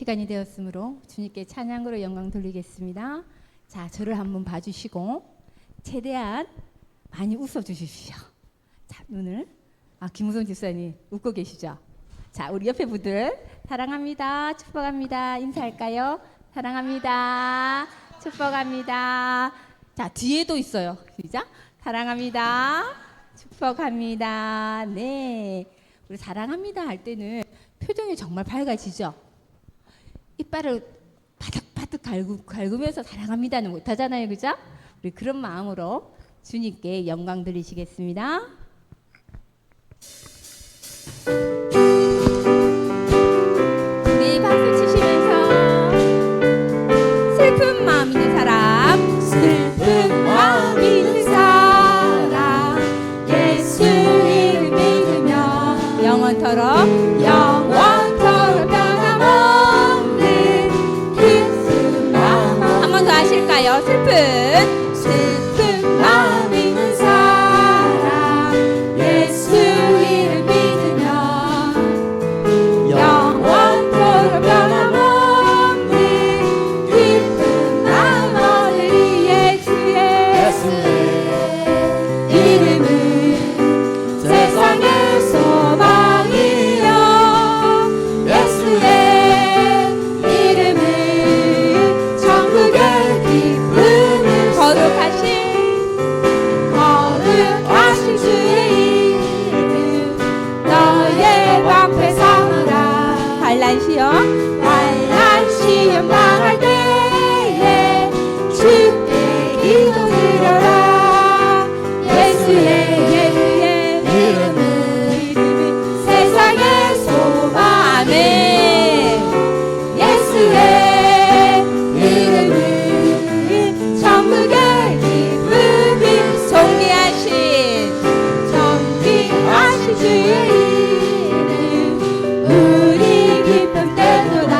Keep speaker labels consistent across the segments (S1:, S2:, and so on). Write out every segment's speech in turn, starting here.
S1: 시간이 되었으므로 주님께 찬양으로 영광 돌리겠습니다. 자, 저를 한번 봐주시고 최대한 많이 웃어주십시오. 자, 눈을 김우성 집사님 웃고 계시죠? 자, 우리 옆에 분들 사랑합니다, 축복합니다 인사할까요? 사랑합니다, 축복합니다. 자, 뒤에도 있어요. 시작. 사랑합니다, 축복합니다. 네, 우리 사랑합니다 할 때는 표정이 정말 밝아지죠. 이빨을 바득바득 갈구면서 사랑합니다는 못하잖아요, 그죠? 우리 그런 마음으로 주님께 영광 드리시겠습니다. 우리 박수 치시면서 슬픈 마음 있는 사람, 슬픈 마음 있는 사람, 예수 이름 믿으며 영원토록 변함없는 기쁜 마음. 한 번 더 하실까요? 슬픈 마음 있는 사람, 예수 이름 믿으며 영원토록 변함없는 기쁜 마음 얻으리. 예수의 이름은 세상의 소망이요, 예수의 이름은 천국의 기쁨을 거룩하신 주의 이름 너의 방패 삼으라. 환난 시험 당할 때에 주께 기도드려라. 예수의 이름은 세상의 소망. 아멘. 예수의 이름은 천국의 기쁨이 존귀하신 주의 이름 우리 기쁨 때도다.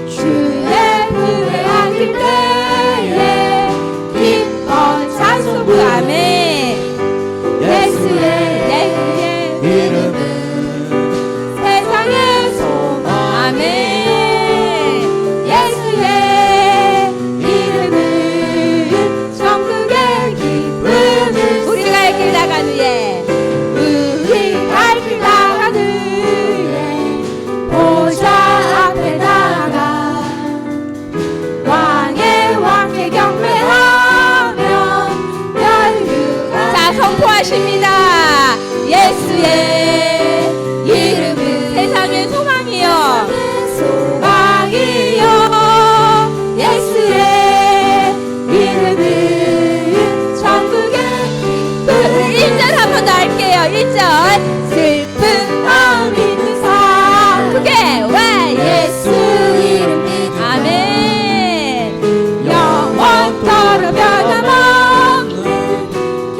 S1: 주의 품에 안길 때에 기뻐 찬송부. 아멘. 예수의 이름은 세상의 소망. 아멘. 예수의 이름은 천국의 기쁨을. 우리 갈 길 나간 후에 보좌 앞에 나가 왕의 경배하며 멸류관. 자, 선포하십니다. 예수의 이름은 세상의 소망이요, 예수의 이름은 천국의 기쁨. 1절 한 번 더 할게요. 1절. 슬픈 마음 있는 사람, 그게 왜 예수 이름 믿으며 아멘. 영원토록 변함없는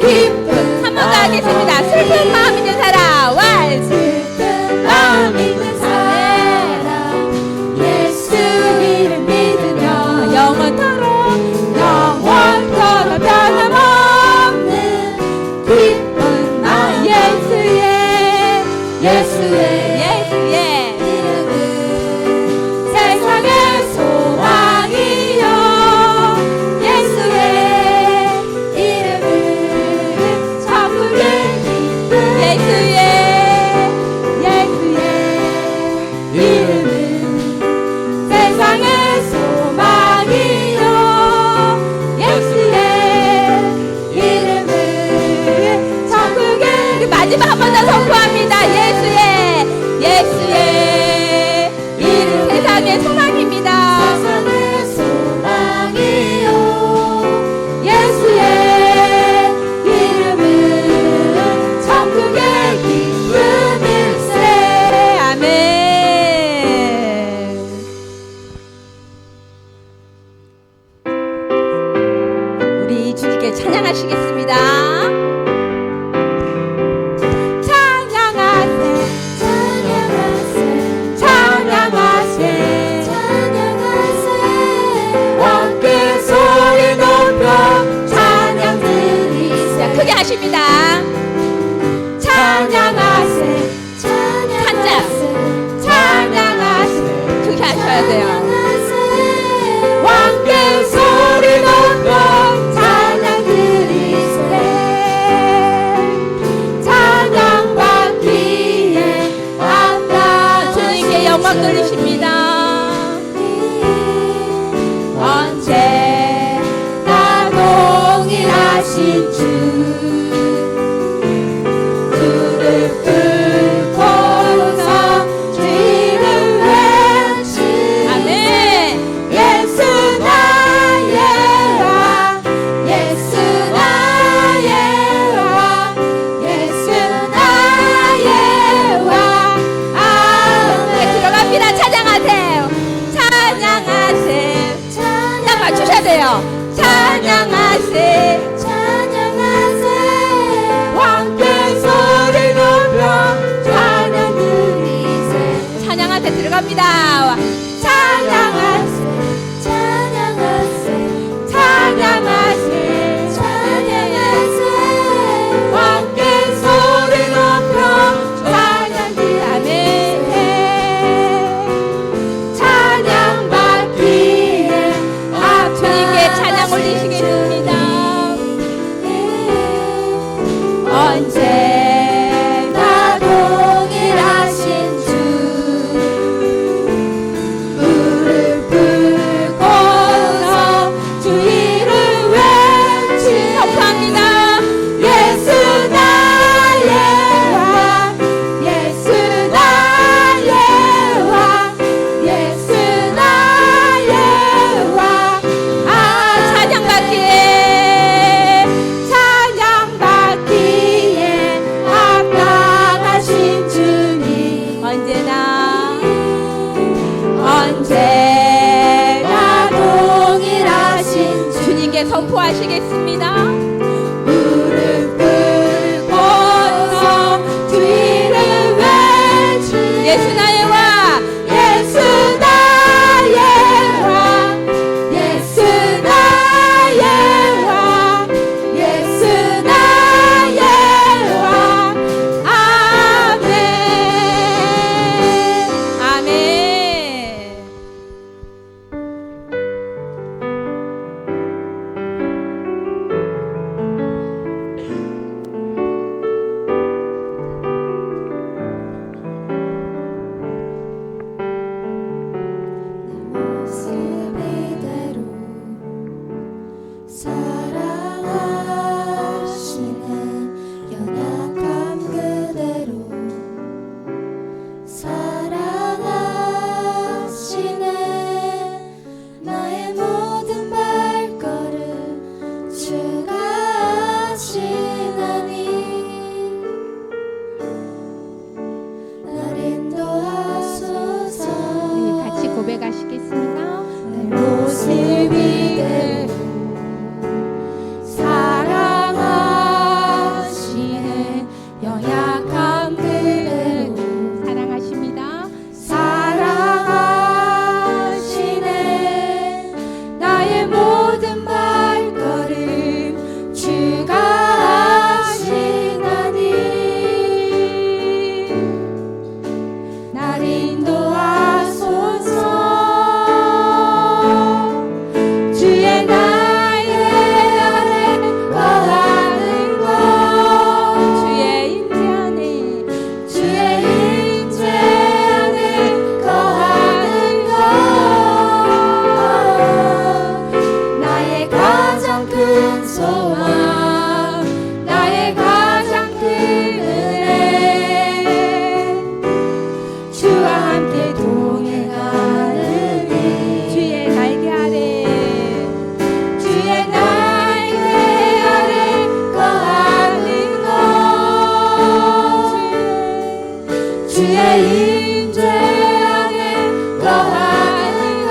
S1: 기쁨. 한 번 더 하겠습니다. 슬픈 마음 있는 사람, 왜 슬픈 마음 있는 사람, 예수 이름 믿으며 영원토록 변함없는 기쁨. 예수의 이름은 세상의 소망이요, 예수의 이름은 천국의 기쁨. 예수의 이름은 세상의 소망이요, 예수의 이름은 천국의. 마지막 한 번 더 선포합니다. 예수의 이름 세상의 소망입니다. 세상의 소망이요, 예수의 이름은 천국의 기쁨일세. 아멘. 우리 주님께 찬양하시겠습니다. 크게 하십니다. 찬양하세, 찬양하세, 찬양하세, 올리시겠습니다. 언제나 동일하신 주 무릎 꿇고서 주 이름 외치 선포합니다. 예수 나의 왕 예수 나의 왕 예수 나의 왕 찬양받기에 합당하신 주님 언제나 동일하신 주님께 선포하시겠습니다. 무릎 꿇고서 주 이름 외치 예수 나의 왕 예수 나의 왕 예수 나의 왕 예수 나의 왕 아멘 아멘. 모습 이대로 사랑하시네 연약함 그대로 사랑하시네 나의 모든 발걸음 주가 하시나니 날 인도하소서. 같이 고백하시겠습니다. 내 모습 이대로 사랑하시네 연약함 그대로 사랑하십니다. 사랑하시네 나의 모든 발걸음 주가 하시나니 날 인도하소서. 주의 나의 아래 거하는 것 주의 임재 안에 주의 임재 안에 거하는 것 나의 가장 큰 소망 나의 가장 큰 은혜 주와 함께 동행하느니 주의 날개 아래 주의 날개 아래 거하는 것 주의 임재 안에 거하는 것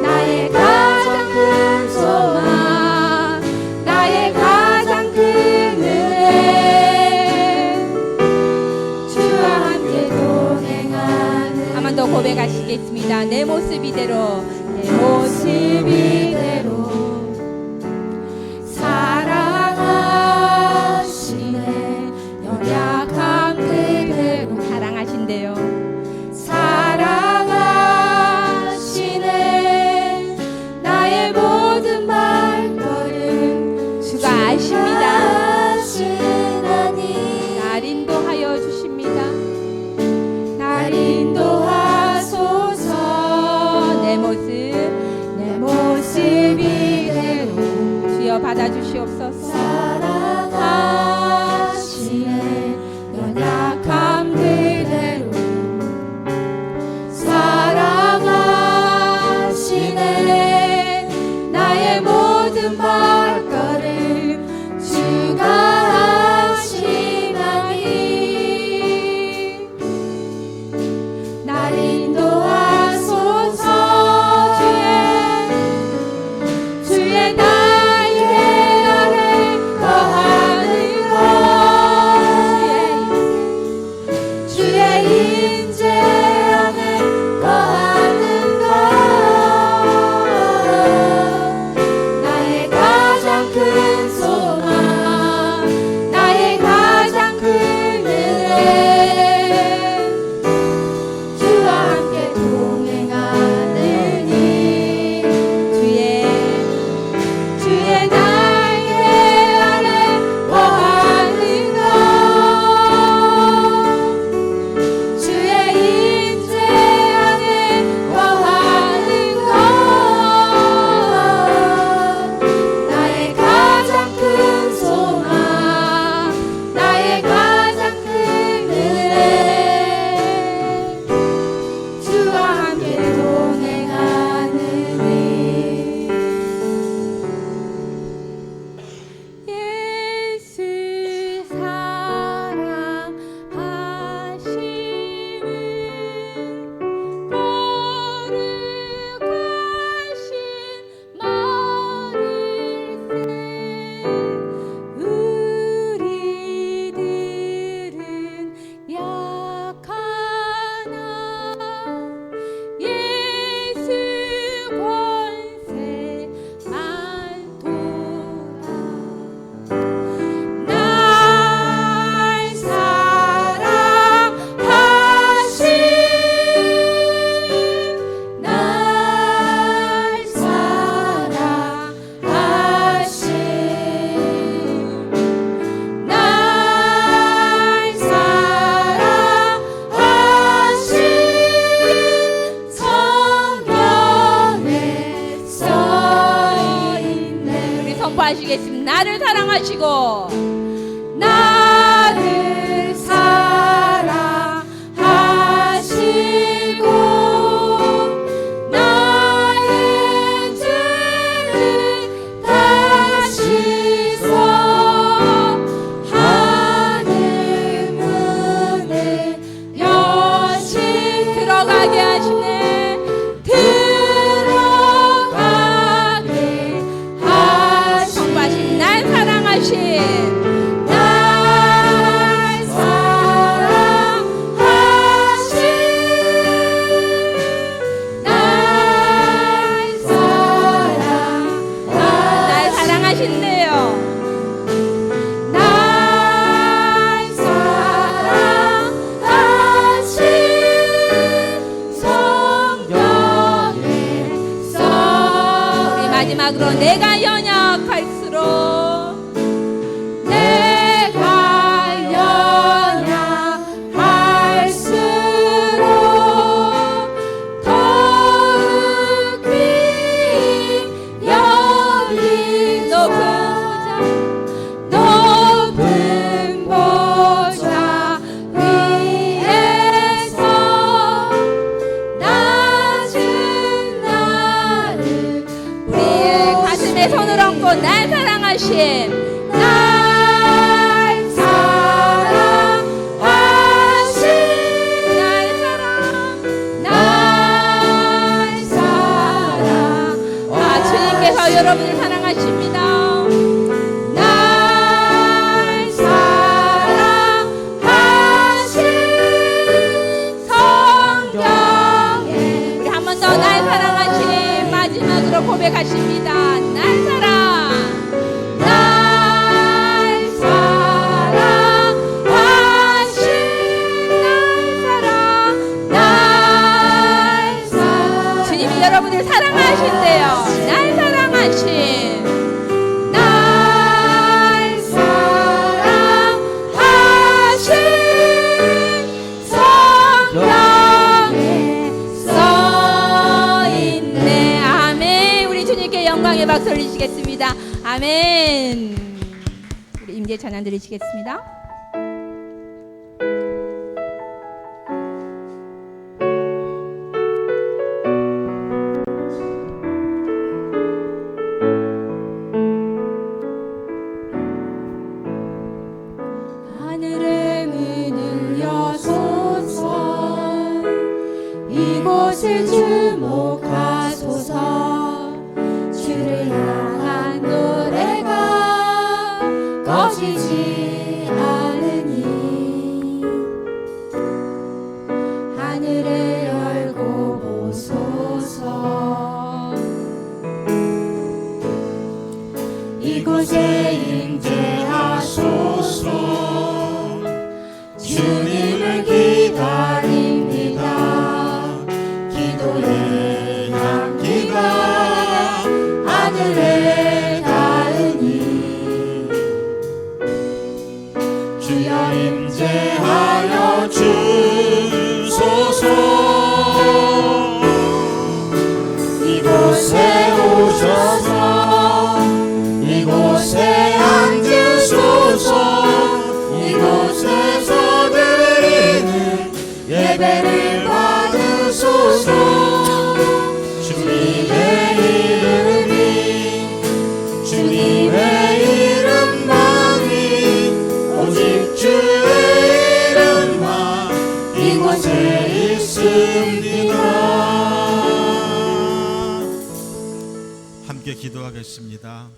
S1: 나의 가장 큰 소망 나의 가장 큰 은혜 주와 함께 동행하는 한 번 더 고백하시겠습니다. 내 모습 이대로 내 모습 이대로 사랑하시네 연약함 그대로 사랑하신대요. 사랑하시네 나의 모든 발걸음 주가 아십니다. 날 인도하여 주십니다. 날 인도하소서. 내 모습 기도하시겠습니다. 나를 사랑하시고 나를 사랑하시고 나의 죄를 다 씻어 하늘 문을 여신 들어가게 하시네. 들어가게 하신 정하신 날 사랑하신 마지막으로 내가 연약할수록 더욱 귀히 여긴 높은 보좌 위에서 낮은 나를 우리의 가슴에 손을 얹고 날 사랑하신 여러분을 사랑하십니다. 날 사랑하신 성경에 우리 한 번 더 날 사랑하신 마지막으로 고백하십니다. 날 사랑 주님이 여러분을 사랑하신대요. 날 사랑하신 성경에 써있네. 아멘. 우리 주님께 영광의 박수 올리시겠습니다. 아멘. 우리 임재 찬양 드리시겠습니다. 이곳을 주목하소서. 주를 향한 노래가 꺼지지 않으니 하늘을 열고 보소서. 이곳에 임재하소서. 주님을 기다립니다. 기도의 향기가 하늘에 닿으니 주여 임재하여 주소서. 이곳에 오셔서 이곳에 앉으소서. 이곳에서 드리는 예배를 받으소서. 주님의 이름이 주님의 이름만이 오직 주의 이름만 이곳에 있습니다.
S2: 함께 기도하겠습니다.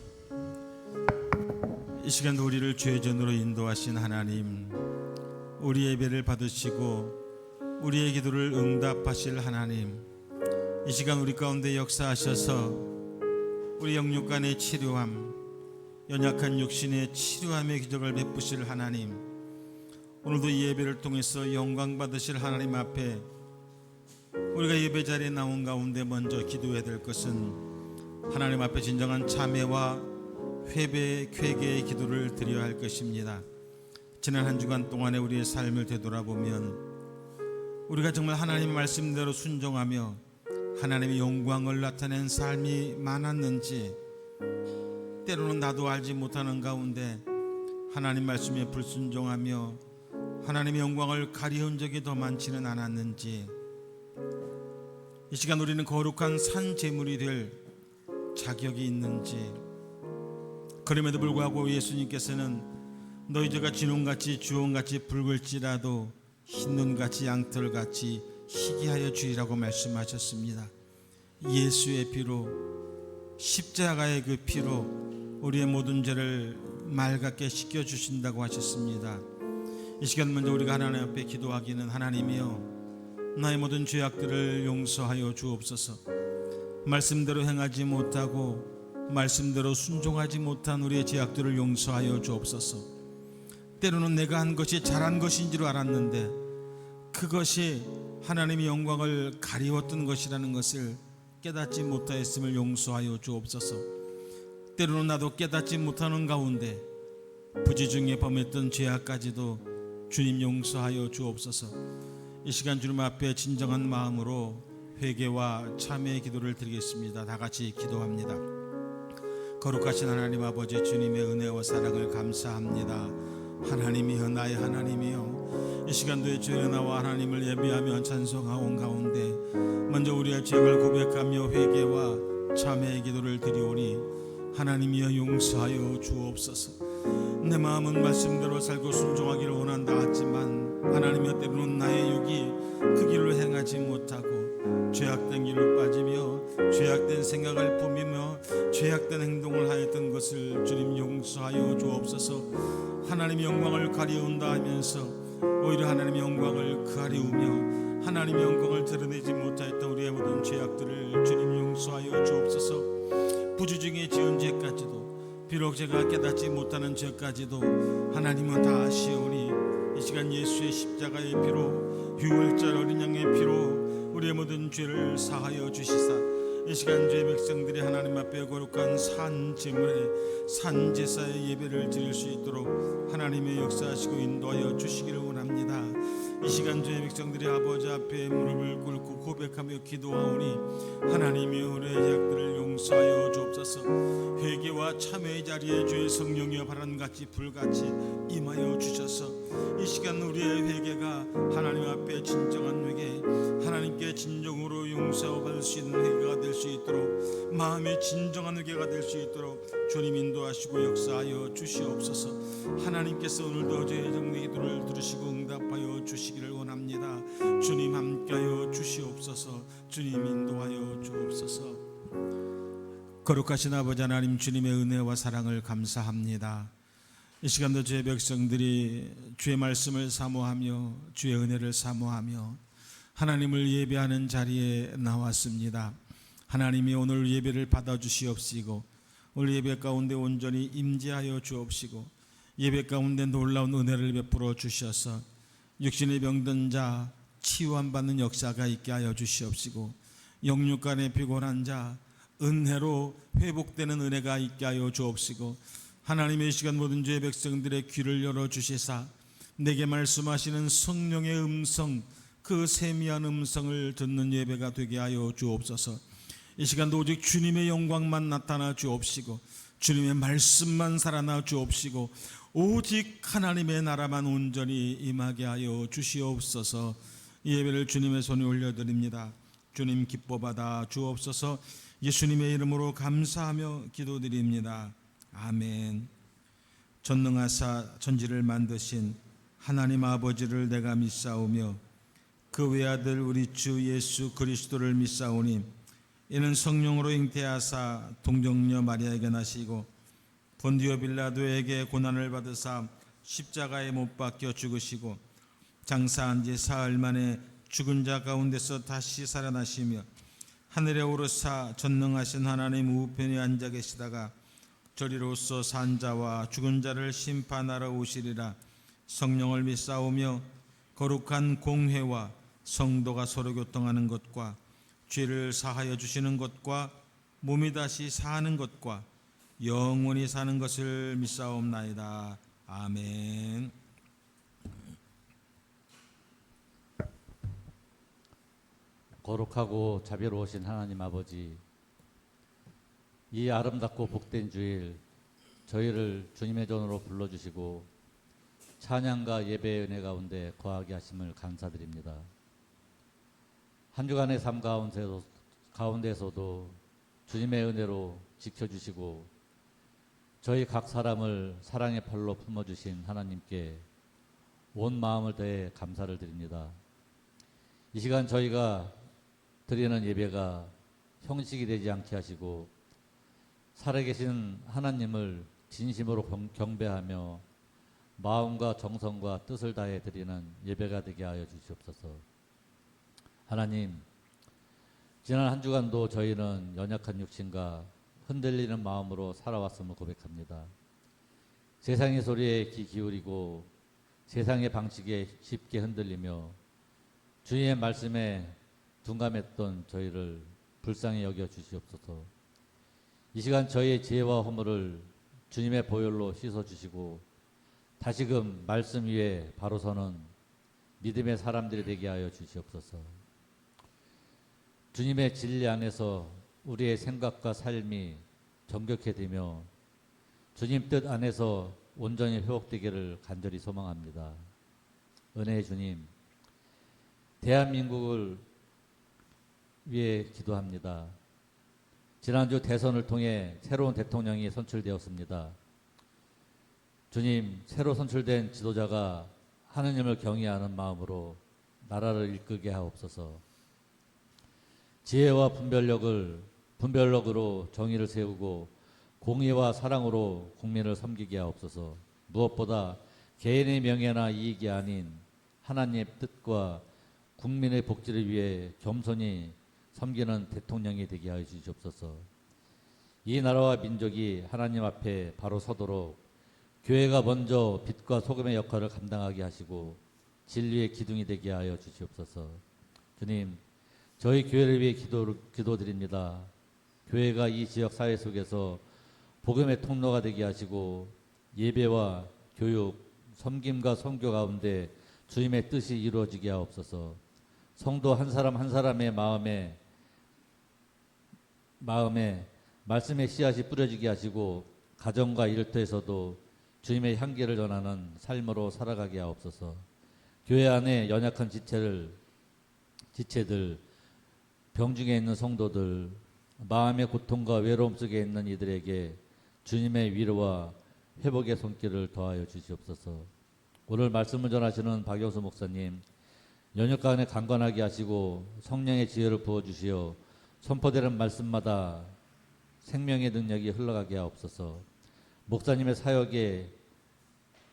S2: 이 시간도 우리를 죄전으로 인도하신 하나님, 우리 예배를 받으시고 우리의 기도를 응답하실 하나님, 이 시간 우리 가운데 역사하셔서 우리 영육간의 치료함, 연약한 육신의 치료함의 기적을 베푸실 하나님, 오늘도 이 예배를 통해서 영광 받으실 하나님 앞에 우리가 예배 자리에 나온 가운데 먼저 기도해야 될 것은 하나님 앞에 진정한 참회와 회개, 회개의 기도를 드려야 할 것입니다. 지난 한 주간 동안에 우리의 삶을 되돌아보면 우리가 정말 하나님의 말씀대로 순종하며 하나님의 영광을 나타낸 삶이 많았는지, 때로는 나도 알지 못하는 가운데 하나님 말씀에 불순종하며 하나님의 영광을 가리운 적이 더 많지는 않았는지, 이 시간 우리는 거룩한 산 제물이 될 자격이 있는지, 그럼에도 불구하고 예수님께서는 너희 죄가 진홍같이 주홍같이 붉을지라도 흰눈같이 양털같이 희게 하여 주리라고 말씀하셨습니다. 예수의 피로, 십자가의 그 피로 우리의 모든 죄를 맑게 씻겨주신다고 하셨습니다. 이 시간 먼저 우리가 하나님 앞에 기도하기는, 하나님이여 나의 모든 죄악들을 용서하여 주옵소서. 말씀대로 행하지 못하고 말씀대로 순종하지 못한 우리의 죄악들을 용서하여 주옵소서. 때로는 내가 한 것이 잘한 것인 줄 알았는데 그것이 하나님의 영광을 가리웠던 것이라는 것을 깨닫지 못하였음을 용서하여 주옵소서. 때로는 나도 깨닫지 못하는 가운데 부지 중에 범했던 죄악까지도 주님 용서하여 주옵소서. 이 시간 주님 앞에 진정한 마음으로 회개와 참회의 기도를 드리겠습니다. 다 같이 기도합니다. 거룩하신 하나님 아버지, 주님의 은혜와 사랑을 감사합니다. 하나님이여, 나의 하나님이여, 이 시간도에 주의 나와 하나님을 예배하며 찬송하온 가운데 먼저 우리의 죄를 고백하며 회개와 참회의 기도를 드리오니 하나님이여 용서하여 주옵소서. 내 마음은 말씀대로 살고 순종하기를 원한다 하지만 하나님이여 때로는 나의 육이 그 길로 행하지 못하고 죄악된 길로 빠지며 죄악된 생각을 품이며 죄악된 행동을 하였던 것을 주님 용서하여 주옵소서. 하나님의 영광을 가리운다 하면서 오히려 하나님의 영광을 가리우며 하나님의 영광을 드러내지 못하였던 우리의 모든 죄악들을 주님 용서하여 주옵소서. 부주중에 지은 죄까지도, 비록 제가 깨닫지 못하는 죄까지도 하나님은 다 아시오니 이 시간 예수의 십자가의 피로, 유월절 어린 양의 피로 우리의 모든 죄를 사하여 주시사 이 시간 죄 백성들이 하나님 앞에 거룩한 산 제물에 산 제사의 예배를 드릴 수 있도록 하나님의 역사하시고 인도하여 주시기를 원합니다. 이 시간 죄 백성들이 아버지 앞에 무릎을 꿇고 고백하며 기도하오니 하나님이 우리의 죄악들을 용서하여 주옵소서. 회개와 참회의 자리에 주의 성령이여 바람같이 불같이 임하여 주셔서 이 시간 우리의 회개가 하나님 앞에 진정한 회개, 하나님께 진정으로 용서받을 수 있는 회개가 될 수 있도록, 마음의 진정한 회개가 될 수 있도록 주님 인도하시고 역사하여 주시옵소서. 하나님께서 오늘도 저의 정리 기도를 들으시고 응답하여 주시기를 원합니다. 주님 함께하여 주시옵소서. 주님 인도하여 주옵소서. 거룩하신 아버지 하나님, 주님의 은혜와 사랑을 감사합니다. 이 시간도 주의 백성들이 주의 말씀을 사모하며 주의 은혜를 사모하며 하나님을 예배하는 자리에 나왔습니다. 하나님이 오늘 예배를 받아주시옵시고 오늘 예배 가운데 온전히 임재하여 주옵시고 예배 가운데 놀라운 은혜를 베풀어 주셔서 육신의 병든 자 치유함받는 역사가 있게 하여 주시옵시고 영육간에 피곤한 자 은혜로 회복되는 은혜가 있게 하여 주옵시고 하나님의 시간 모든 죄의 백성들의 귀를 열어주시사 내게 말씀하시는 성령의 음성, 그 세미한 음성을 듣는 예배가 되게 하여 주옵소서. 이 시간도 오직 주님의 영광만 나타나 주옵시고 주님의 말씀만 살아나 주옵시고 오직 하나님의 나라만 온전히 임하게 하여 주시옵소서. 이 예배를 주님의 손에 올려드립니다. 주님 기뻐받아 주옵소서. 예수님의 이름으로 감사하며 기도드립니다. 아멘. 전능하사 천지를 만드신 하나님 아버지를 내가 믿사오며 그 외아들 우리 주 예수 그리스도를 믿사오니 이는 성령으로 잉태하사 동정녀 마리아에게 나시고 본디오 빌라도에게 고난을 받으사 십자가에 못 박혀 죽으시고 장사한 지 사흘 만에 죽은 자 가운데서 다시 살아나시며 하늘에 오르사 전능하신 하나님 우편에 앉아 계시다가 저리로서 산 자와 죽은 자를 심판하러 오시리라. 성령을 믿사오며 거룩한 공회와 성도가 서로 교통하는 것과 죄를 사하여 주시는 것과 몸이 다시 사는 것과 영원히 사는 것을 믿사옵나이다. 아멘.
S3: 거룩하고 자비로우신 하나님 아버지, 이 아름답고 복된 주일 저희를 주님의 전으로 불러주시고 찬양과 예배의 은혜 가운데 거하게 하심을 감사드립니다. 한 주간의 삶 가운데서도 주님의 은혜로 지켜주시고 저희 각 사람을 사랑의 팔로 품어주신 하나님께 온 마음을 다해 감사를 드립니다. 이 시간 저희가 드리는 예배가 형식이 되지 않게 하시고 살아계신 하나님을 진심으로 경배하며 마음과 정성과 뜻을 다해 드리는 예배가 되게 하여 주시옵소서. 하나님, 지난 한 주간도 저희는 연약한 육신과 흔들리는 마음으로 살아왔음을 고백합니다. 세상의 소리에 귀 기울이고 세상의 방식에 쉽게 흔들리며 주님의 말씀에 둔감했던 저희를 불쌍히 여겨 주시옵소서. 이 시간 저희의 죄와 허물을 주님의 보혈로 씻어 주시고 다시금 말씀 위에 바로 서는 믿음의 사람들이 되게 하여 주시옵소서. 주님의 진리 안에서 우리의 생각과 삶이 정결케 되며 주님 뜻 안에서 온전히 회복되기를 간절히 소망합니다. 은혜의 주님, 대한민국을 위해 기도합니다. 지난주 대선을 통해 새로운 대통령이 선출되었습니다. 주님, 새로 선출된 지도자가 하느님을 경외하는 마음으로 나라를 이끌게 하옵소서. 지혜와 분별력으로 정의를 세우고 공의와 사랑으로 국민을 섬기게 하옵소서. 무엇보다 개인의 명예나 이익이 아닌 하나님의 뜻과 국민의 복지를 위해 겸손히 섬기는 대통령이 되게 하여 주시옵소서. 이 나라와 민족이 하나님 앞에 바로 서도록 교회가 먼저 빛과 소금의 역할을 감당하게 하시고 진리의 기둥이 되게 하여 주시옵소서. 주님, 저희 교회를 위해 기도드립니다. 교회가 이 지역 사회 속에서 복음의 통로가 되게 하시고 예배와 교육, 섬김과 선교 가운데 주님의 뜻이 이루어지게 하옵소서. 성도 한 사람 한 사람의 마음에 말씀의 씨앗이 뿌려지게 하시고 가정과 일터에서도 주님의 향기를 전하는 삶으로 살아가게 하옵소서. 교회 안에 연약한 지체들, 병중에 있는 성도들, 마음의 고통과 외로움 속에 있는 이들에게 주님의 위로와 회복의 손길을 더하여 주시옵소서. 오늘 말씀을 전하시는 박영수 목사님, 연휴 가운데 강건하게 하시고 성령의 지혜를 부어주시어 선포되는 말씀마다 생명의 능력이 흘러가게 하옵소서. 목사님의 사역에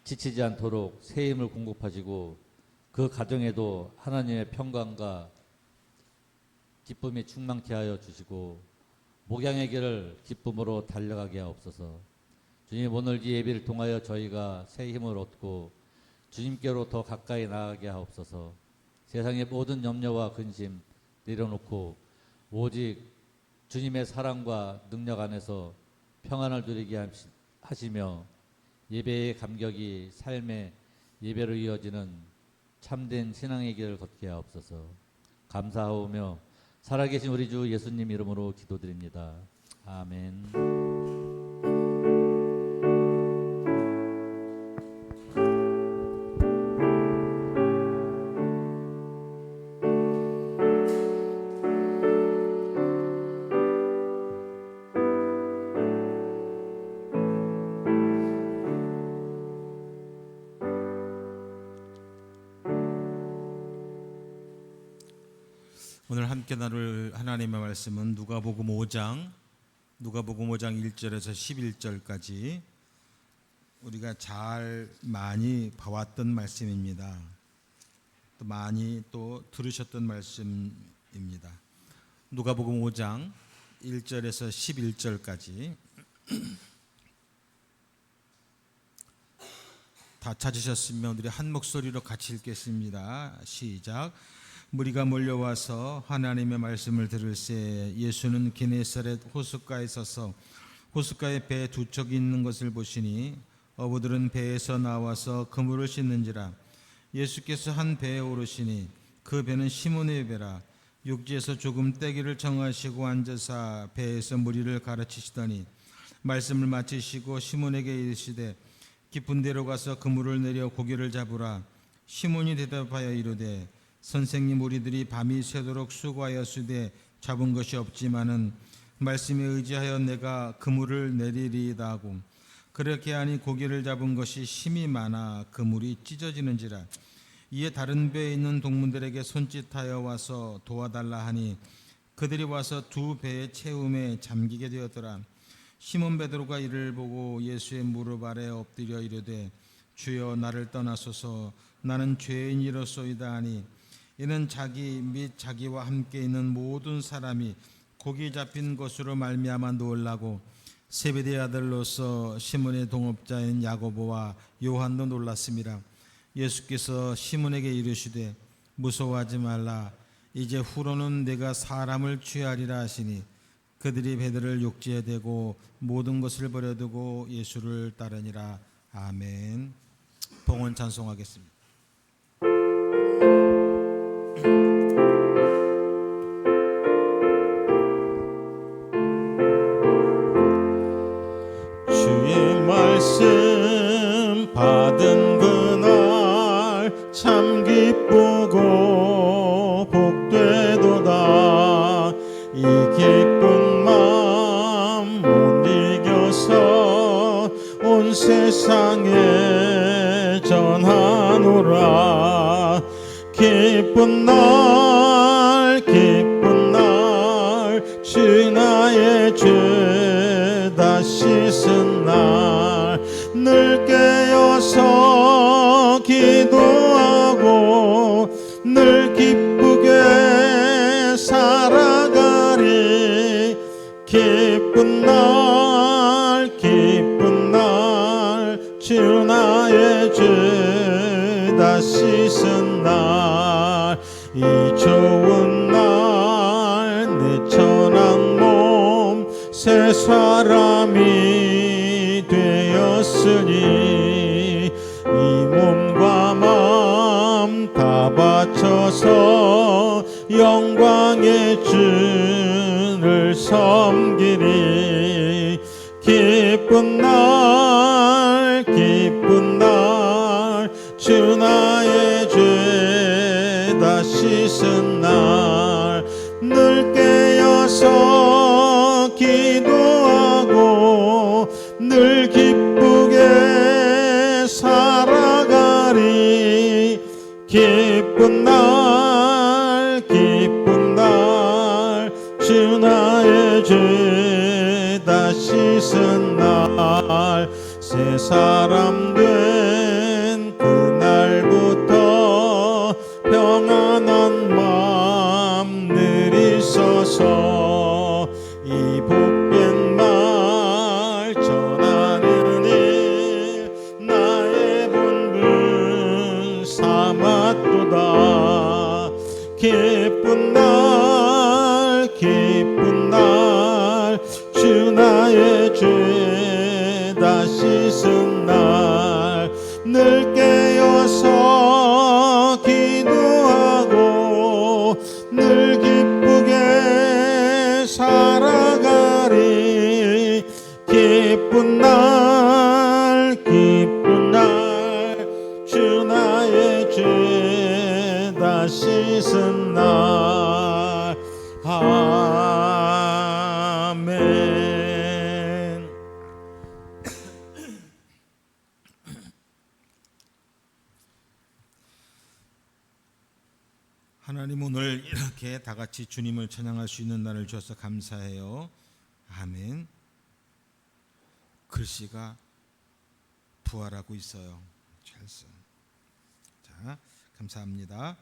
S3: 지치지 않도록 새 힘을 공급하시고 그 가정에도 하나님의 평강과 기쁨이 충만케 하여 주시고 목양의 길을 기쁨으로 달려가게 하옵소서. 주님, 오늘 이 예배를 통하여 저희가 새 힘을 얻고 주님께로 더 가까이 나아가게 하옵소서. 세상의 모든 염려와 근심 내려놓고 오직 주님의 사랑과 능력 안에서 평안을 누리게 하시며 예배의 감격이 삶의 예배로 이어지는 참된 신앙의 길을 걷게 하옵소서. 감사하오며 살아계신 우리 주 예수님 이름으로 기도드립니다. 아멘.
S2: 오늘 함께 나눌 하나님의 말씀은 누가복음 5장 1절에서 11절까지 우리가 많이 봐왔던 말씀입니다. 또 많이 또 들으셨던 말씀입니다. 누가복음 5장 1절에서 11절까지 다 찾으셨으면 우리 한 목소리로 같이 읽겠습니다. 시작. 무리가 몰려와서 하나님의 말씀을 들을새 예수는 게네사렛 호숫가에 서서 호숫가에 배 두 척이 있는 것을 보시니 어부들은 배에서 나와서 그물을 씻는지라. 예수께서 한 배에 오르시니 그 배는 시몬의 배라. 육지에서 조금 떼기를 정하시고 앉으사 배에서 무리를 가르치시더니 말씀을 마치시고 시몬에게 이르시되 깊은 데로 가서 그물을 내려 고기를 잡으라. 시몬이 대답하여 이르되 선생님, 우리들이 밤이 새도록 수고하였으되 잡은 것이 없지만은 말씀에 의지하여 내가 그물을 내리리이다 하고, 그렇게 하니 고기를 잡은 것이 심이 많아 그물이 찢어지는지라. 이에 다른 배에 있는 동문들에게 손짓하여 와서 도와달라 하니 그들이 와서 두 배의 채움에 잠기게 되었더라. 시몬 베드로가 이를 보고 예수의 무릎 아래 엎드려 이르되 주여, 나를 떠나소서, 나는 죄인이로소이다 하니, 이는 자기 및 자기와 함께 있는 모든 사람이 고기 잡힌 것으로 말미암아 놀라고 세베대의 아들로서 시몬의 동업자인 야고보와 요한도 놀랐습니다. 예수께서 시몬에게 이르시되 무서워하지 말라, 이제 후로는 내가 사람을 취하리라 하시니 그들이 베드로를 욕지에 대고 모든 것을 버려두고 예수를 따르니라. 아멘. 봉헌 찬송하겠습니다.
S4: 주의 말씀 받은 그날 참 기쁘고 복되도다. 이 기쁜 마음 못 이겨서 온 세상에 전하노라. 기쁜 날 주 나의 죄 다 씻은 날, 늘 깨어서 기도하고 늘 기쁘게 살아가리. 기쁜 날 주 나의 죄 다 씻은 날, 이 좋은 날 내 천한 몸 새 사람이 되었으니 이 몸과 마음 다 바쳐서 영광의 주를 섬기리. 기쁜 날 주 나의 죄 다 씻은 날, 늘 깨어서 기도하고 늘 기쁘게 살아가리. 기쁜 날 주 나의 죄 다 씻은 날, 새 사람 된 그날부터 평안한 마음 늘 있어서 이 복된 말 전하느니 나의 본분 삼았도다. 기쁜 날 주 나의 죄 다 씻은 날, 늘 깨어서 기도하고 늘 기쁘게 살아가리. 기쁜 날 주 나의 죄 다 씻은 날. 아멘.
S2: 하나님, 오늘 이렇게 다 같이 주님을 찬양할 수 있는 날을 주셔서 감사해요. 아멘. 글씨가 부활하고 있어요. 잘 써. 자, 감사합니다.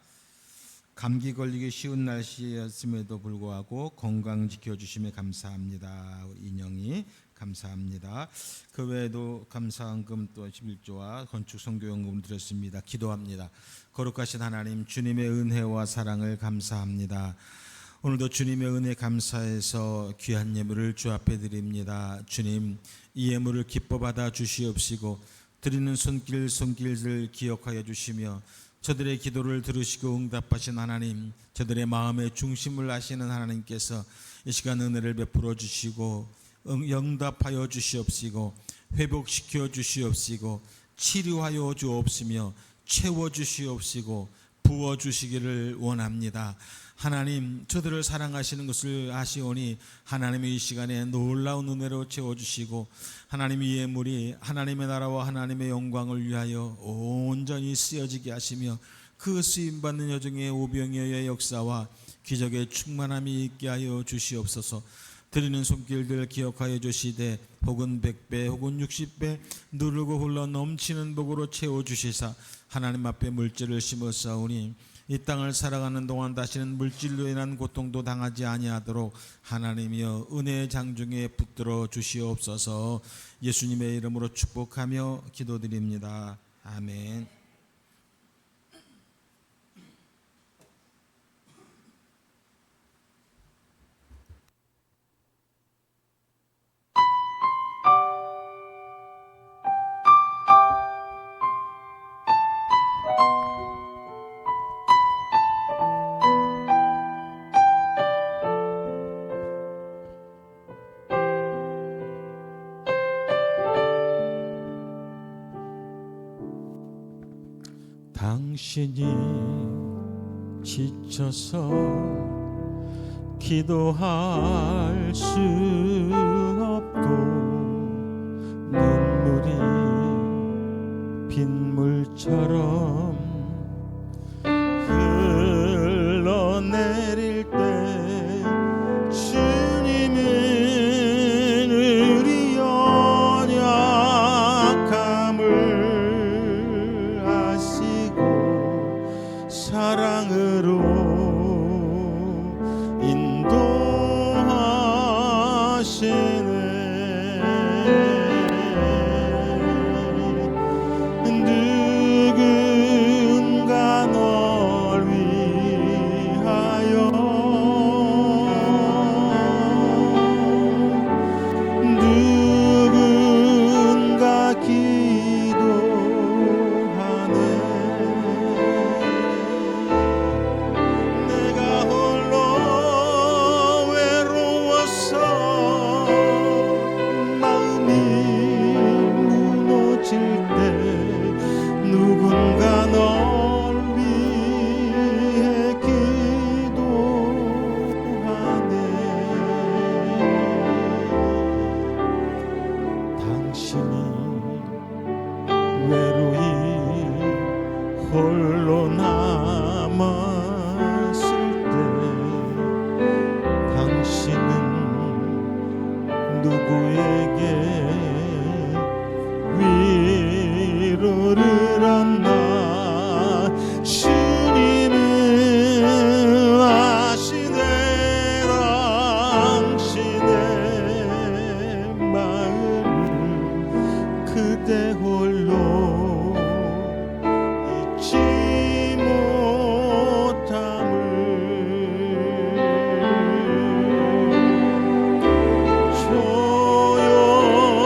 S2: 감기 걸리기 쉬운 날씨였음에도 불구하고 건강 지켜주심에 감사합니다. 인영이 감사합니다. 그 외에도 감사헌금 또 11조와 건축 선교연금을 드렸습니다. 기도합니다. 거룩하신 하나님, 주님의 은혜와 사랑을 감사합니다. 오늘도 주님의 은혜 감사해서 귀한 예물을 주 앞에 드립니다. 주님, 이 예물을 기뻐 받아 주시옵시고 드리는 손길을 기억하여 주시며 저들의 기도를 들으시고 응답하신 하나님, 저들의 마음의 중심을 아시는 하나님께서 이 시간 은혜를 베풀어 주시고 응답하여 주시옵시고 회복시켜 주시옵시고 치료하여 주옵시며 채워 주시옵시고 부어 주시기를 원합니다. 하나님, 저들을 사랑하시는 것을 아시오니 하나님의 이 시간에 놀라운 은혜로 채워주시고 하나님 이 예물이 하나님의 나라와 하나님의 영광을 위하여 온전히 쓰여지게 하시며 그 쓰임받는 여정의 오병이어의 역사와 기적의 충만함이 있게 하여 주시옵소서. 드리는 손길들 기억하여 주시되 혹은 100배 혹은 60배 누르고 흘러 넘치는 복으로 채워주시사 하나님 앞에 물질을 심었사오니 이 땅을 살아가는 동안 다시는 물질로 인한 고통도 당하지 아니하도록 하나님이여 은혜의 장중에 붙들어 주시옵소서. 예수님의 이름으로 축복하며 기도드립니다. 아멘.
S4: 당신이 지쳐서 기도할 수 없고 눈물이 빗물처럼 흘러내릴 때 주님은 우리 연약함을 아시고 사랑으로 인도하시네. 누군가 널 위하여 누군가 기도하네. 내가 홀로 외로워서 마음이 무너질 때 누군가 널 위해 기도하네. 당신이 외로이 홀로 남았을 때 당신은 누구에게 위로를 얻나. 주님은 아시네. 당신의 마음을 그대 홀로 잊지 못함을. 조용히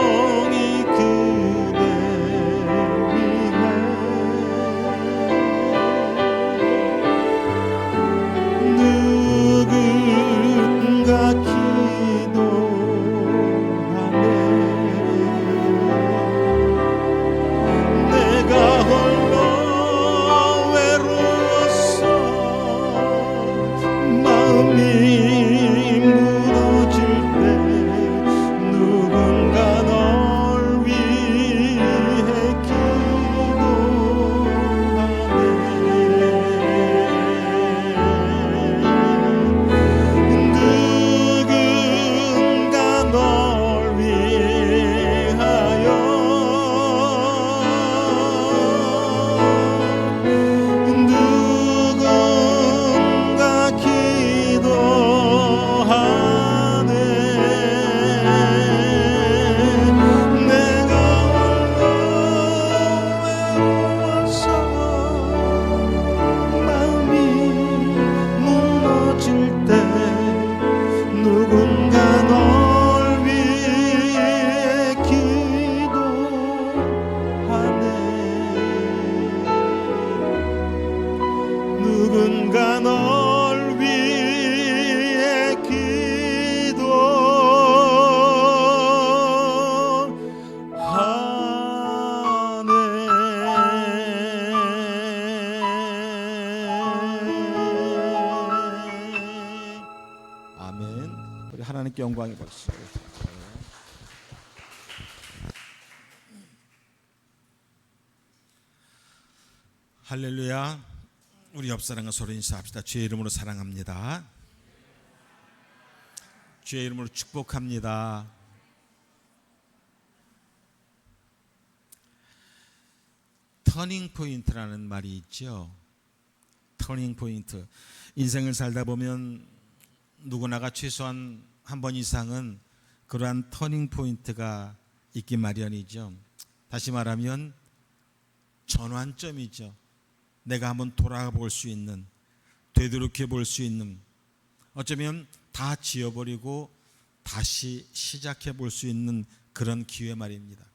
S2: 우리 하나님께 영광의 박수. 할렐루야. 우리 옆 사람과 서로 인사합시다. 주의 이름으로 사랑합니다. 주의 이름으로 축복합니다. 터닝 포인트라는 말이 있죠. 터닝 포인트. 인생을 살다 보면 누구나가 최소한 한 번 이상은 그러한 터닝 포인트가 있기 마련이죠. 다시 말하면 전환점이죠. 내가 한번 돌아볼 수 있는, 되돌이켜 볼 수 있는, 어쩌면 다 지워버리고 다시 시작해 볼 수 있는 그런 기회 말입니다.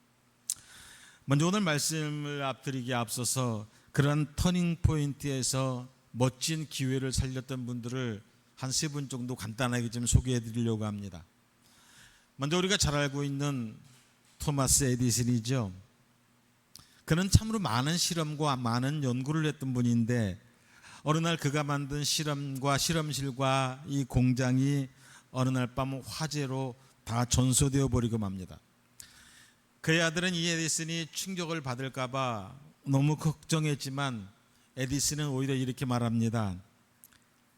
S2: 먼저 오늘 말씀을 앞드리기에 앞서서 그런 터닝 포인트에서 멋진 기회를 살렸던 분들을 한 3분 정도 간단하게 좀 소개해 드리려고 합니다. 먼저 우리가 잘 알고 있는 토마스 에디슨이죠. 그는 참으로 많은 실험과 많은 연구를 했던 분인데 어느 날 그가 만든 실험과 실험실과 이 공장이 어느 날 밤 화재로 다 전소되어 버리고 맙니다. 그의 아들은 이 에디슨이 충격을 받을까 봐 너무 걱정했지만 에디슨은 오히려 이렇게 말합니다.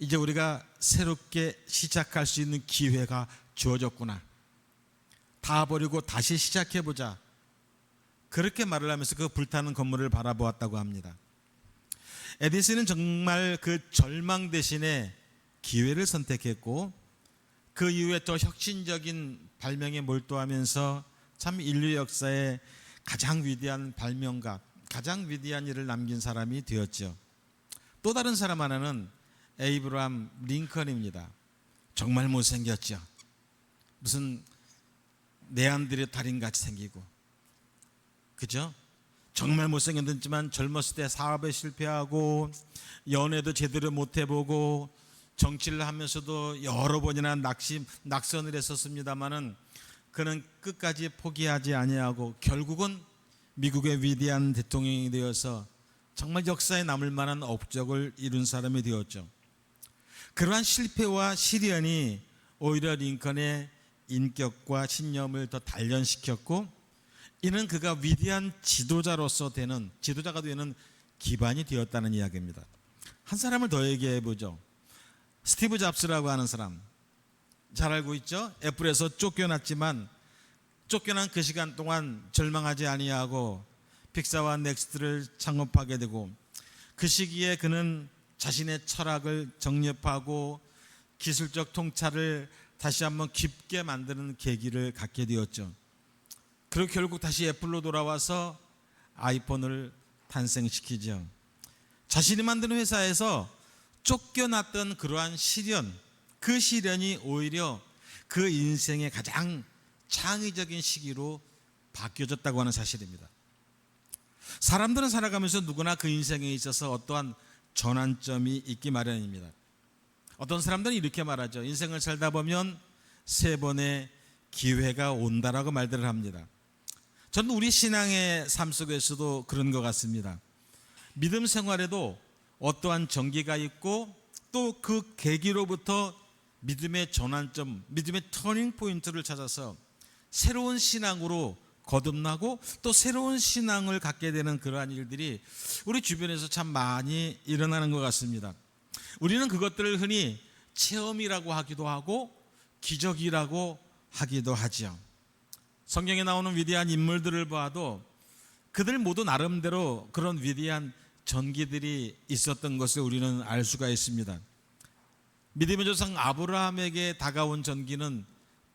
S2: 이제 우리가 새롭게 시작할 수 있는 기회가 주어졌구나. 다 버리고 다시 시작해보자. 그렇게 말을 하면서 그 불타는 건물을 바라보았다고 합니다. 에디슨은 정말 그 절망 대신에 기회를 선택했고 그 이후에 더 혁신적인 발명에 몰두하면서 참 인류 역사의 가장 위대한 발명가, 가장 위대한 일을 남긴 사람이 되었죠. 또 다른 사람 하나는 에이브라함 링컨입니다. 정말 못생겼죠. 무슨 네안데르탈인같이 생기고, 그죠? 정말 못생겼지만 젊었을 때 사업에 실패하고 연애도 제대로 못 해보고 정치를 하면서도 여러 번이나 낙선을 했었습니다마는 그는 끝까지 포기하지 아니하고 결국은 미국의 위대한 대통령이 되어서 정말 역사에 남을 만한 업적을 이룬 사람이 되었죠. 그러한 실패와 시련이 오히려 링컨의 인격과 신념을 더 단련시켰고 이는 그가 위대한 지도자가 되는 기반이 되었다는 이야기입니다. 한 사람을 더 얘기해 보죠. 스티브 잡스라고 하는 사람 잘 알고 있죠? 애플에서 쫓겨났지만 쫓겨난 그 시간 동안 절망하지 아니하고 픽사와 넥스트를 창업하게 되고 그 시기에 그는 자신의 철학을 정립하고 기술적 통찰을 다시 한번 깊게 만드는 계기를 갖게 되었죠. 그리고 결국 다시 애플로 돌아와서 아이폰을 탄생시키죠. 자신이 만든 회사에서 쫓겨났던 그러한 시련, 그 시련이 오히려 그 인생의 가장 창의적인 시기로 바뀌어졌다고 하는 사실입니다. 사람들은 살아가면서 누구나 그 인생에 있어서 어떠한 전환점이 있기 마련입니다. 어떤 사람들은 이렇게 말하죠. 인생을 살다 보면 3번의 기회가 온다라고 말들을 합니다. 저는 우리 신앙의 삶 속에서도 그런 것 같습니다. 믿음 생활에도 어떠한 전기가 있고 또 그 계기로부터 믿음의 전환점, 믿음의 터닝 포인트를 찾아서 새로운 신앙으로 거듭나고 또 새로운 신앙을 갖게 되는 그러한 일들이 우리 주변에서 참 많이 일어나는 것 같습니다. 우리는 그것들을 흔히 체험이라고 하기도 하고 기적이라고 하기도 하죠. 성경에 나오는 위대한 인물들을 봐도 그들 모두 나름대로 그런 위대한 전기들이 있었던 것을 우리는 알 수가 있습니다. 믿음의 조상 아브라함에게 다가온 전기는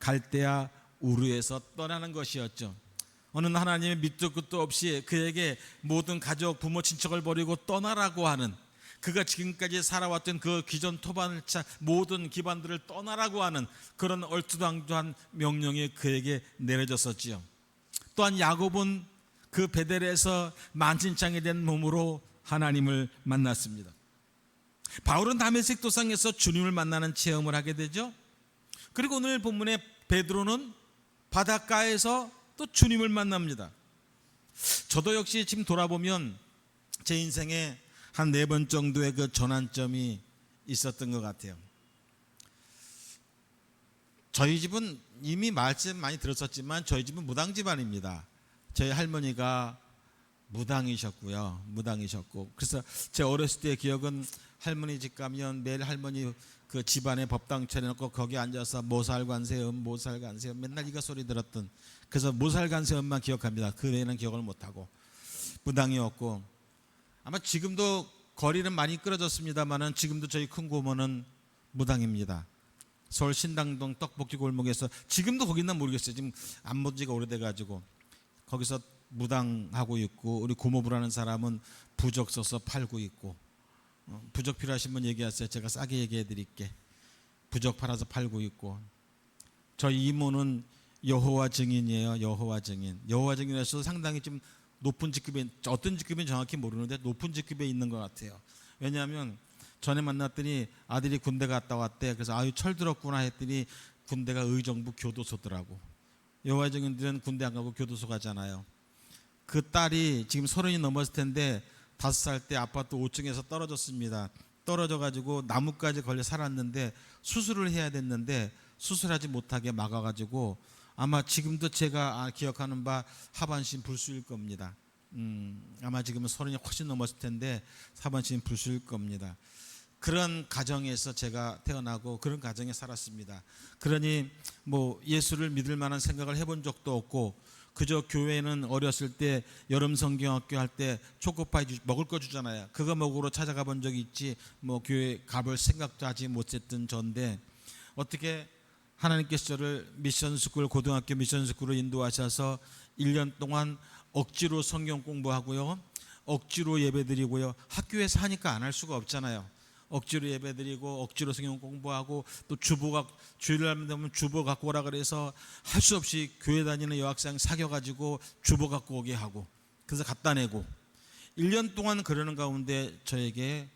S2: 갈대아 우르에서 떠나는 것이었죠. 어느 날 하나님의 밑도 끝도 없이 그에게 모든 가족, 부모, 친척을 버리고 떠나라고 하는, 그가 지금까지 살아왔던 그 기존 토반을 모든 기반들을 떠나라고 하는 그런 얼토당토한 명령이 그에게 내려졌었지요. 또한 야곱은 그 베델에서 만신창이 된 몸으로 하나님을 만났습니다. 바울은 다메섹 도상에서 주님을 만나는 체험을 하게 되죠. 그리고 오늘 본문의 베드로는 바닷가에서 또 주님을 만납니다. 저도 역시 지금 돌아보면 제 인생에 한 4번 정도의 그 전환점이 있었던 것 같아요. 저희 집은 이미 말씀 많이 들었었지만 저희 집은 무당 집안입니다. 저희 할머니가 무당이셨고 그래서 제 어렸을 때 기억은 할머니 집 가면 매일 할머니 그 집안에 법당 차려놓고 거기 앉아서 모살관세음 맨날 이거 소리 들었던, 그래서 모살관세음만 기억합니다. 그 외에는 기억을 못하고 무당이었고, 아마 지금도 거리는 많이 끌어졌습니다만은 지금도 저희 큰 고모는 무당입니다. 서울 신당동 떡볶이 골목에서, 지금도 거기 있나 모르겠어요. 지금 안 본 지가 오래돼가지고 거기서 무당하고 있고, 우리 고모부라는 사람은 부적 써서 팔고 있고, 부적 필요하신 분 얘기하세요. 제가 싸게 얘기해 드릴게. 부적 팔아서 팔고 있고, 저희 이모는 여호와 증인이에요. 여호와 증인에서 상당히 좀 높은 직급에, 어떤 직급인지 정확히 모르는데 높은 직급에 있는 것 같아요. 왜냐하면 전에 만났더니 아들이 군대 갔다 왔대. 그래서 아유 철 들었구나 했더니 군대가 의정부 교도소더라고. 여호와 증인들은 군대 안 가고 교도소 가잖아요. 그 딸이 지금 30이 넘었을 텐데 5살 때 아파트 5층에서 떨어졌습니다. 떨어져가지고 나뭇가지 걸려 살았는데 수술을 해야 됐는데 수술하지 못하게 막아가지고 아마 지금도 제가 기억하는 바 하반신 불수일 겁니다. 아마 지금은 30이 훨씬 넘었을 텐데 하반신 불수일 겁니다. 그런 가정에서 제가 태어나고 그런 가정에 살았습니다. 그러니 뭐 예수를 믿을 만한 생각을 해본 적도 없고, 그저 교회는 어렸을 때 여름 성경학교 할 때 초코파이 먹을 거 주잖아요. 그거 먹으러 찾아가 본 적이 있지 뭐 교회 가볼 생각도 하지 못했던 전데, 어떻게 하나님께서 저를 미션스쿨, 고등학교 미션스쿨로 인도하셔서 1년 동안 억지로 성경 공부하고요, 억지로 예배드리고요. 학교에서 하니까 안 할 수가 없잖아요. 억지로 예배드리고 억지로 성경 공부하고, 또 주보가 주일날 되면 주보 갖고 오라 그래서 할 수 없이 교회 다니는 여학생 사귀어가지고 주보 갖고 오게 하고, 그래서 갖다 내고 1년 동안 그러는 가운데 저에게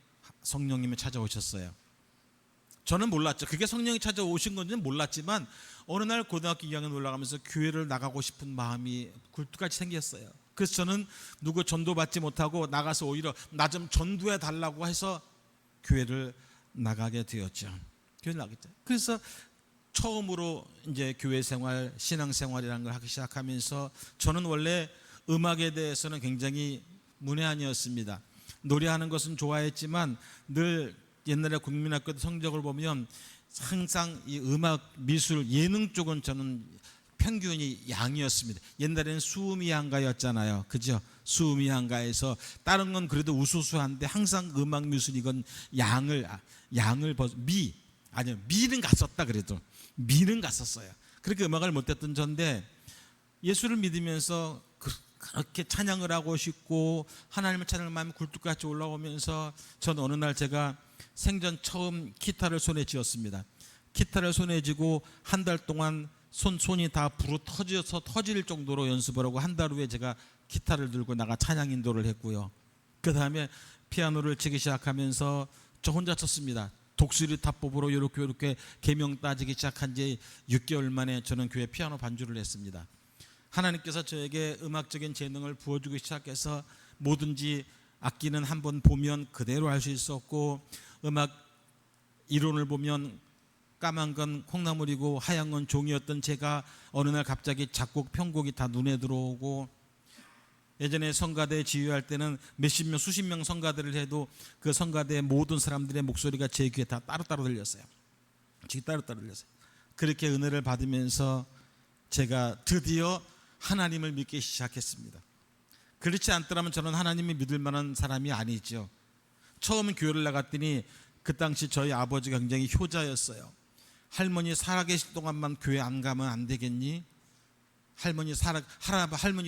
S2: 성령님이 찾아오셨어요. 저는 몰랐죠. 그게 성령이 찾아오신 건지는 몰랐지만 어느 날 고등학교 2학년 올라가면서 교회를 나가고 싶은 마음이 굴뚝같이 생겼어요. 그래서 저는 누구 전도받지 못하고 나가서 오히려 나 좀 전도해 달라고 해서 교회를 나가게 되었죠. 교회를 나갔죠. 그래서 처음으로 이제 교회 생활, 신앙 생활이라는 걸 하기 시작하면서 저는 원래 음악에 대해서는 굉장히 문외한이었습니다. 노래하는 것은 좋아했지만 늘 옛날에 국민학교 때 성적을 보면 항상 이 음악, 미술, 예능 쪽은 저는 평균이 양이었습니다. 옛날에는 수음이한가였잖아요. 그죠? 수음이한가에서 다른 건 그래도 우수수한데 항상 음악, 미술 이건 양을 미는 갔었다. 그래도 미는 갔었어요. 그렇게 음악을 못했던 전데 예수를 믿으면서 그렇게 찬양을 하고 싶고 하나님을 찬양할 마음이 굴뚝같이 올라오면서 저는 어느 날 제가 생전 처음 기타를 손에 쥐었습니다. 기타를 손에 쥐고 한 달 동안 손이 다 불어 터져서 터질 정도로 연습을 하고, 한 달 후에 제가 기타를 들고 나가 찬양 인도를 했고요. 그 다음에 피아노를 치기 시작하면서 저 혼자 쳤습니다. 독수리 타법으로 이렇게 계명 따지기 시작한 지 6개월 만에 저는 교회 피아노 반주를 했습니다. 하나님께서 저에게 음악적인 재능을 부어주기 시작해서 뭐든지 악기는 한번 보면 그대로 할 수 있었고, 음악 이론을 보면 까만 건 콩나물이고 하얀 건 종이었던 제가 어느 날 갑자기 작곡, 편곡이 다 눈에 들어오고, 예전에 성가대 지휘할 때는 몇십 명, 수십 명 성가대를 해도 그 성가대의 모든 사람들의 목소리가 제 귀에 다 따로따로 들렸어요. 따로따로 들렸어요. 그렇게 은혜를 받으면서 제가 드디어 하나님을 믿기 시작했습니다. 그렇지 않더라면 저는 하나님을 믿을 만한 사람이 아니죠. 처음 교회를 나갔더니 그 당시 저희 아버지가 굉장히 효자였어요. 할머니 살아계실 동안만 교회 안 가면 안 되겠니? 할머니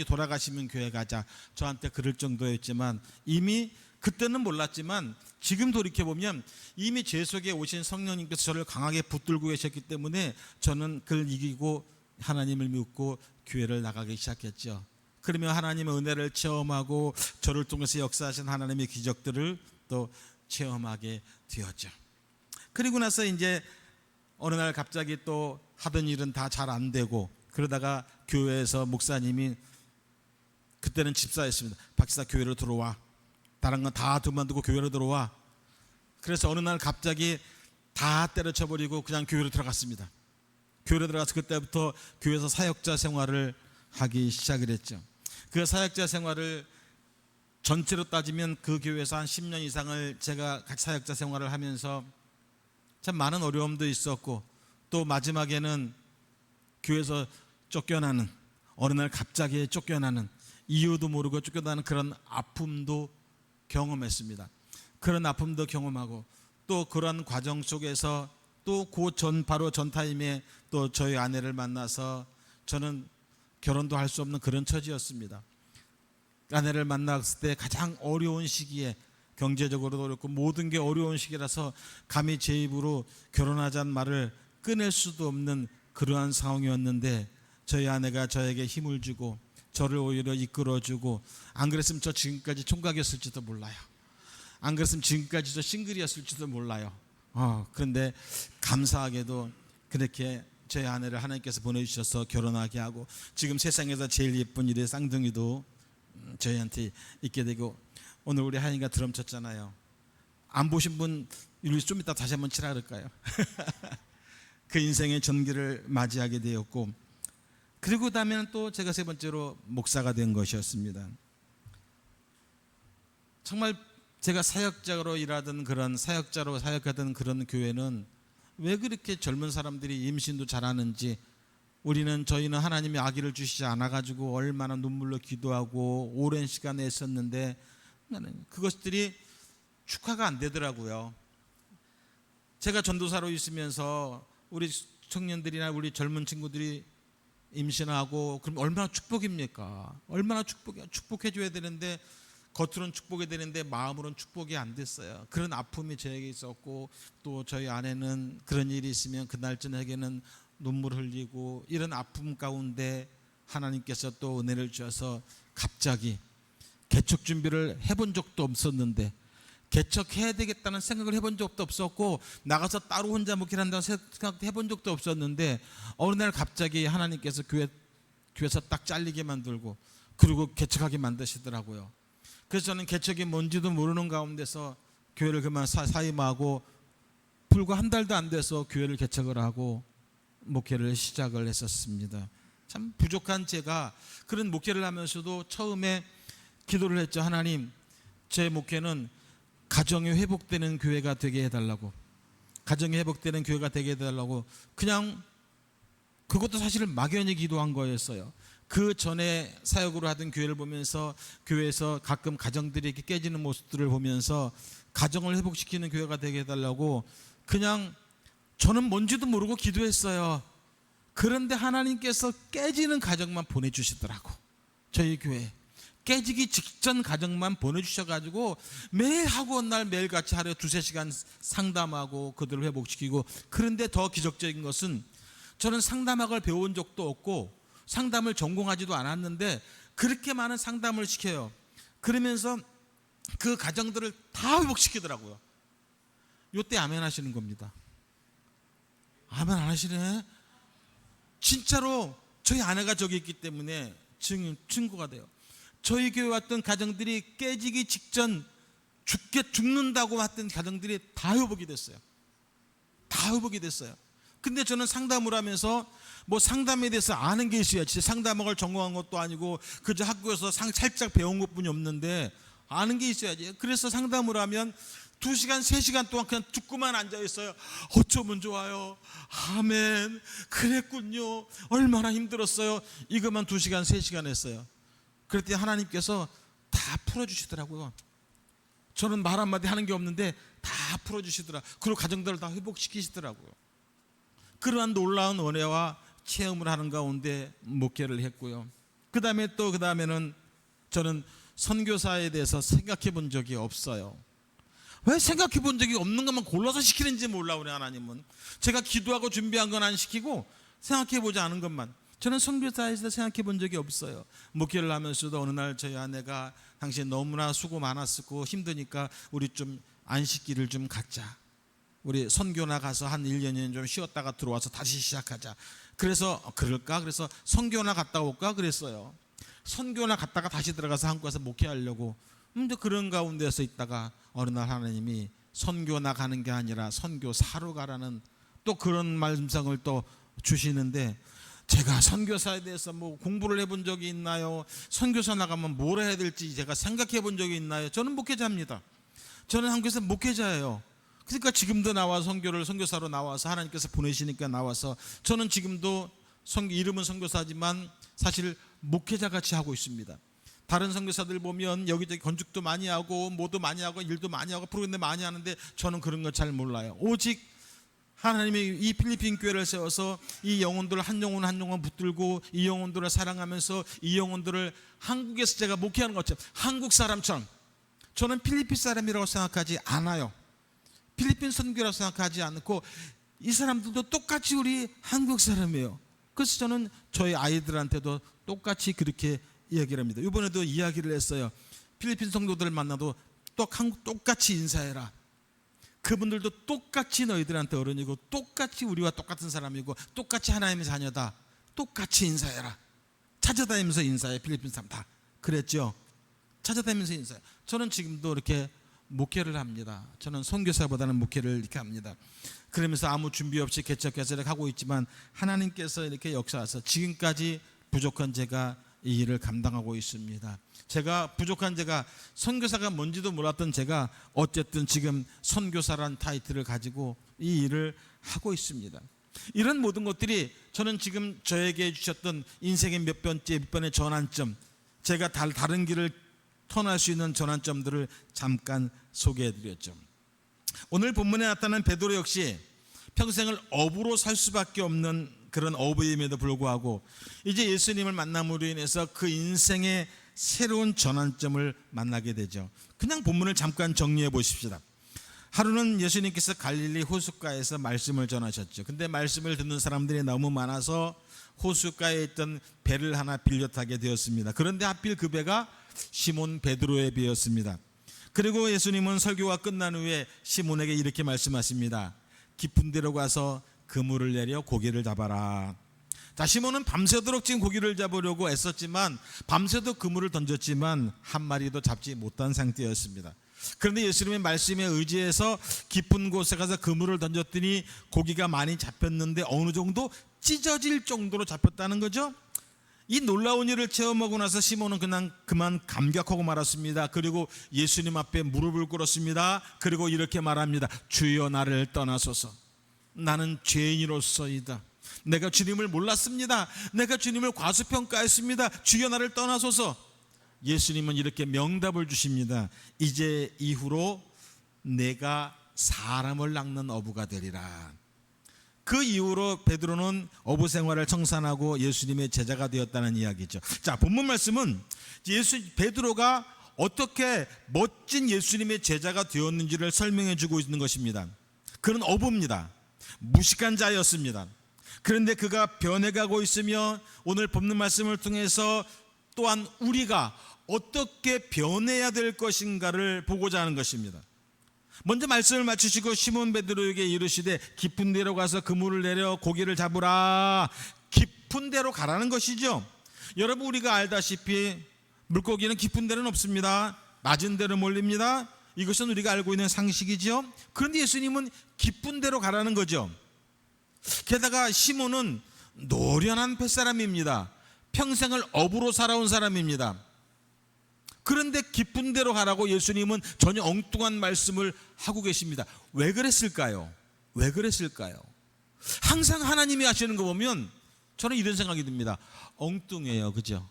S2: 돌아가시면 교회 가자. 저한테 그럴 정도였지만, 이미 그때는 몰랐지만 지금 돌이켜보면 이미 제 속에 오신 성령님께서 저를 강하게 붙들고 계셨기 때문에 저는 그걸 이기고 하나님을 믿고 교회를 나가기 시작했죠. 그러면 하나님의 은혜를 체험하고 저를 통해서 역사하신 하나님의 기적들을 또 체험하게 되었죠. 그리고 나서 이제 어느 날 갑자기 또 하던 일은 다 잘 안 되고, 그러다가 교회에서 목사님이, 그때는 집사였습니다. 박지사 교회로 들어와. 다른 건 다 그만두고 교회로 들어와. 그래서 어느 날 갑자기 다 때려쳐버리고 그냥 교회로 들어갔습니다. 교회에 들어가서 그때부터 교회에서 사역자 생활을 하기 시작을 했죠. 그 사역자 생활을 전체로 따지면 그 교회에서 한 10년 이상을 제가 같이 사역자 생활을 하면서 참 많은 어려움도 있었고, 또 마지막에는 교회에서 쫓겨나는, 어느 날 갑자기 쫓겨나는, 이유도 모르고 쫓겨나는 그런 아픔도 경험했습니다. 그런 아픔도 경험하고, 또 그런 과정 속에서 또 바로 전 타임에 또 저희 아내를 만나서 저는 결혼도 할 수 없는 그런 처지였습니다. 아내를 만났을 때 가장 어려운 시기에, 경제적으로도 어렵고 모든 게 어려운 시기라서 감히 제 입으로 결혼하자는 말을 꺼낼 수도 없는 그러한 상황이었는데, 저희 아내가 저에게 힘을 주고 저를 오히려 이끌어주고, 안 그랬으면 저 지금까지 총각이었을지도 몰라요. 안 그랬으면 지금까지 저 싱글이었을지도 몰라요. 그런데 감사하게도 그렇게 저희 아내를 하나님께서 보내주셔서 결혼하게 하고, 지금 세상에서 제일 예쁜 일의 쌍둥이도 저희한테 있게 되고, 오늘 우리 하인이가 드럼 쳤잖아요. 안 보신 분 우리 좀 이따 다시 한번 치라 그럴까요? 그 인생의 전기를 맞이하게 되었고, 그리고 다음에는 또 제가 세 번째로 목사가 된 것이었습니다. 정말 제가 사역자로 일하던 그런, 사역자로 사역하던 그런 교회는 왜 그렇게 젊은 사람들이 임신도 잘하는지, 저희는 하나님이 아기를 주시지 않아가지고 얼마나 눈물로 기도하고 오랜 시간 애썼는데 그것들이 축하가 안 되더라고요. 제가 전도사로 있으면서 우리 청년들이나 우리 젊은 친구들이 임신하고 그럼 얼마나 축복입니까? 얼마나 축복해 줘야 되는데, 겉으로는 축복이 되는데 마음으로는 축복이 안 됐어요. 그런 아픔이 저에게 있었고, 또 저희 아내는 그런 일이 있으면 그날 저녁에는 눈물 흘리고, 이런 아픔 가운데 하나님께서 또 은혜를 주셔서 갑자기 개척 준비를 해본 적도 없었는데, 개척해야 되겠다는 생각을 해본 적도 없었고, 나가서 따로 혼자 목회를 한다는 생각도 해본 적도 없었는데, 어느 날 갑자기 하나님께서 교회에서 딱 잘리게 만들고, 그리고 개척하게 만드시더라고요. 그래서 저는 개척이 뭔지도 모르는 가운데서 교회를 그만 사임하고, 불과 한 달도 안 돼서 교회를 개척을 하고 목회를 시작을 했었습니다. 참 부족한 제가 그런 목회를 하면서도 처음에 기도를 했죠. 하나님, 제 목회는 가정이 회복되는 교회가 되게 해달라고, 가정이 회복되는 교회가 되게 해달라고. 그냥 그것도 사실은 막연히 기도한 거였어요. 그 전에 사역으로 하던 교회를 보면서, 교회에서 가끔 가정들이 이렇게 깨지는 모습들을 보면서 가정을 회복시키는 교회가 되게 해달라고 그냥 저는 뭔지도 모르고 기도했어요. 그런데 하나님께서 깨지는 가정만 보내주시더라고. 저희 교회 깨지기 직전 가정만 보내주셔가지고 매일 하고 온 날 매일같이 하루에 2-3시간 상담하고 그들을 회복시키고. 그런데 더 기적적인 것은, 저는 상담학을 배운 적도 없고 상담을 전공하지도 않았는데 그렇게 많은 상담을 시켜요. 그러면서 그 가정들을 다 회복시키더라고요. 요때 아멘 하시는 겁니다. 아멘 안 하시네. 진짜로 저희 아내가 저기 있기 때문에 증거가 돼요. 저희 교회 왔던 가정들이 깨지기 직전 죽는다고 했던 가정들이 다 회복이 됐어요. 다 회복이 됐어요. 근데 저는 상담을 하면서 뭐 상담에 대해서 아는 게 있어야지. 상담학을 전공한 것도 아니고 그저 학교에서 살짝 배운 것뿐이 없는데 아는 게 있어야지. 그래서 상담을 하면 2시간, 3시간 동안 그냥 듣고만 앉아있어요. 어쩌면 좋아요. 아멘. 그랬군요. 얼마나 힘들었어요. 이것만 2시간, 3시간 했어요. 그랬더니 하나님께서 다 풀어주시더라고요. 저는 말 한마디 하는 게 없는데 다 풀어주시더라. 그리고 가정들을 다 회복시키시더라고요. 그러한 놀라운 은혜와 체험을 하는 가운데 목회를 했고요. 그 다음에는 저는 선교사에 대해서 생각해 본 적이 없어요. 왜 생각해 본 적이 없는 것만 골라서 시키는지 몰라. 우리 하나님은 제가 기도하고 준비한 건 안 시키고 생각해 보지 않은 것만. 저는 선교사에서 생각해 본 적이 없어요. 목회를 하면서도 어느 날 저희 아내가 당신 너무나 수고 많았고 힘드니까 우리 좀 안식기를 좀 갖자. 우리 선교나 가서 한 1년은 좀 쉬었다가 들어와서 다시 시작하자. 그래서 그럴까? 그래서 선교나 갔다 올까? 그랬어요. 선교나 갔다가 다시 들어가서 한국 가서 목회하려고. 근데 그런 가운데서 있다가 어느 날 하나님이 선교나 가는 게 아니라 선교사로 가라는 또 그런 말씀상을 또 주시는데 제가 선교사에 대해서 뭐 공부를 해본 적이 있나요? 선교사 나가면 뭘 해야 될지 제가 생각해 본 적이 있나요? 저는 목회자입니다. 저는 한국에서 목회자예요. 그러니까 지금도 나와 선교사로 나와서 하나님께서 보내시니까 나와서 저는 지금도 이름은 선교사지만 사실 목회자 같이 하고 있습니다. 다른 선교사들 보면 여기저기 건축도 많이 하고 뭐도 많이 하고 일도 많이 하고 프로그램도 많이 하는데 저는 그런 거 잘 몰라요. 오직 하나님이 이 필리핀 교회를 세워서 이 영혼들을 한 영혼 한 영혼 붙들고 이 영혼들을 사랑하면서 이 영혼들을 한국에서 제가 목회하는 것처럼 한국 사람처럼 저는 필리핀 사람이라고 생각하지 않아요. 필리핀 선교라고 생각하지 않고 이 사람들도 똑같이 우리 한국 사람이에요. 그래서 저는 저희 아이들한테도 똑같이 그렇게 이야기를 합니다. 이번에도 이야기를 했어요. 필리핀 성도들을 만나도 똑같이 인사해라. 그분들도 똑같이 너희들한테 어른이고 똑같이 우리와 똑같은 사람이고 똑같이 하나님의 자녀다. 똑같이 인사해라. 찾아다니면서 인사해. 필리핀 사람 다 그랬죠. 찾아다니면서 인사해. 저는 지금도 이렇게 목회를 합니다. 저는 선교사보다는 목회를 이렇게 합니다. 그러면서 아무 준비 없이 개척해서 이렇게 하고 있지만 하나님께서 이렇게 역사하셔서 지금까지 부족한 제가 이 일을 감당하고 있습니다. 제가 부족한 제가 선교사가 뭔지도 몰랐던 제가 어쨌든 지금 선교사란 타이틀을 가지고 이 일을 하고 있습니다. 이런 모든 것들이 저는 지금 저에게 주셨던 인생의 몇 번의 전환점, 제가 다른 길을 터날 수 있는 전환점들을 잠깐 소개해드렸죠. 오늘 본문에 나타난 베드로 역시 평생을 어부로 살 수밖에 없는 그런 어부임에도 불구하고 이제 예수님을 만남으로 인해서 그 인생의 새로운 전환점을 만나게 되죠. 그냥 본문을 잠깐 정리해 보십시다. 하루는 예수님께서 갈릴리 호숫가에서 말씀을 전하셨죠. 근데 말씀을 듣는 사람들이 너무 많아서 호숫가에 있던 배를 하나 빌려 타게 되었습니다. 그런데 하필 그 배가 시몬 베드로의 배였습니다. 그리고 예수님은 설교가 끝난 후에 시몬에게 이렇게 말씀하십니다. 깊은 데로 가서 그물을 내려 고기를 잡아라. 자, 시몬은 밤새도록 지금 고기를 잡으려고 애썼지만 밤새도 그물을 던졌지만 한 마리도 잡지 못한 상태였습니다. 그런데 예수님의 말씀에 의지해서 깊은 곳에 가서 그물을 던졌더니 고기가 많이 잡혔는데 어느 정도 찢어질 정도로 잡혔다는 거죠. 이 놀라운 일을 체험하고 나서 시몬은 그만 감격하고 말았습니다. 그리고 예수님 앞에 무릎을 꿇었습니다. 그리고 이렇게 말합니다. 주여 나를 떠나소서. 나는 죄인으로서이다. 내가 주님을 몰랐습니다. 내가 주님을 과소평가했습니다. 주여 나를 떠나소서. 예수님은 이렇게 명답을 주십니다. 이제 이후로 내가 사람을 낚는 어부가 되리라. 그 이후로 베드로는 어부 생활을 청산하고 예수님의 제자가 되었다는 이야기죠. 자, 본문 말씀은 베드로가 어떻게 멋진 예수님의 제자가 되었는지를 설명해 주고 있는 것입니다. 그는 어부입니다. 무식한 자였습니다. 그런데 그가 변해가고 있으며 오늘 본문 말씀을 통해서 또한 우리가 어떻게 변해야 될 것인가를 보고자 하는 것입니다. 먼저 말씀을 맞추시고 시몬 베드로에게 이르시되 깊은 데로 가서 그물을 내려 고기를 잡으라. 깊은 데로 가라는 것이죠. 여러분, 우리가 알다시피 물고기는 깊은 데는 없습니다. 낮은 데로 몰립니다. 이것은 우리가 알고 있는 상식이죠. 그런데 예수님은 깊은 데로 가라는 거죠. 게다가 시몬은 노련한 뱃사람입니다. 평생을 어부로 살아온 사람입니다. 그런데 깊은 데로 가라고 예수님은 전혀 엉뚱한 말씀을 하고 계십니다. 왜 그랬을까요? 왜 그랬을까요? 항상 하나님이 하시는 거 보면 저는 이런 생각이 듭니다. 엉뚱해요. 그죠?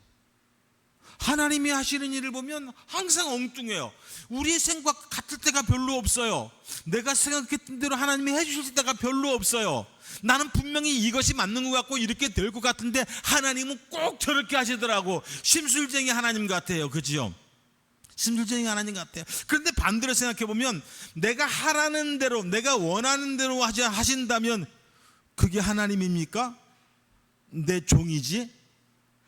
S2: 하나님이 하시는 일을 보면 항상 엉뚱해요. 우리의 생각 같을 때가 별로 없어요. 내가 생각했던 대로 하나님이 해주실 때가 별로 없어요. 나는 분명히 이것이 맞는 것 같고 이렇게 될 것 같은데 하나님은 꼭 저렇게 하시더라고. 심술쟁이 하나님 같아요. 그죠? 심술쟁이 하나님 같아요. 그런데 반대로 생각해 보면 내가 하라는 대로, 내가 원하는 대로 하신다면 그게 하나님입니까? 내 종이지?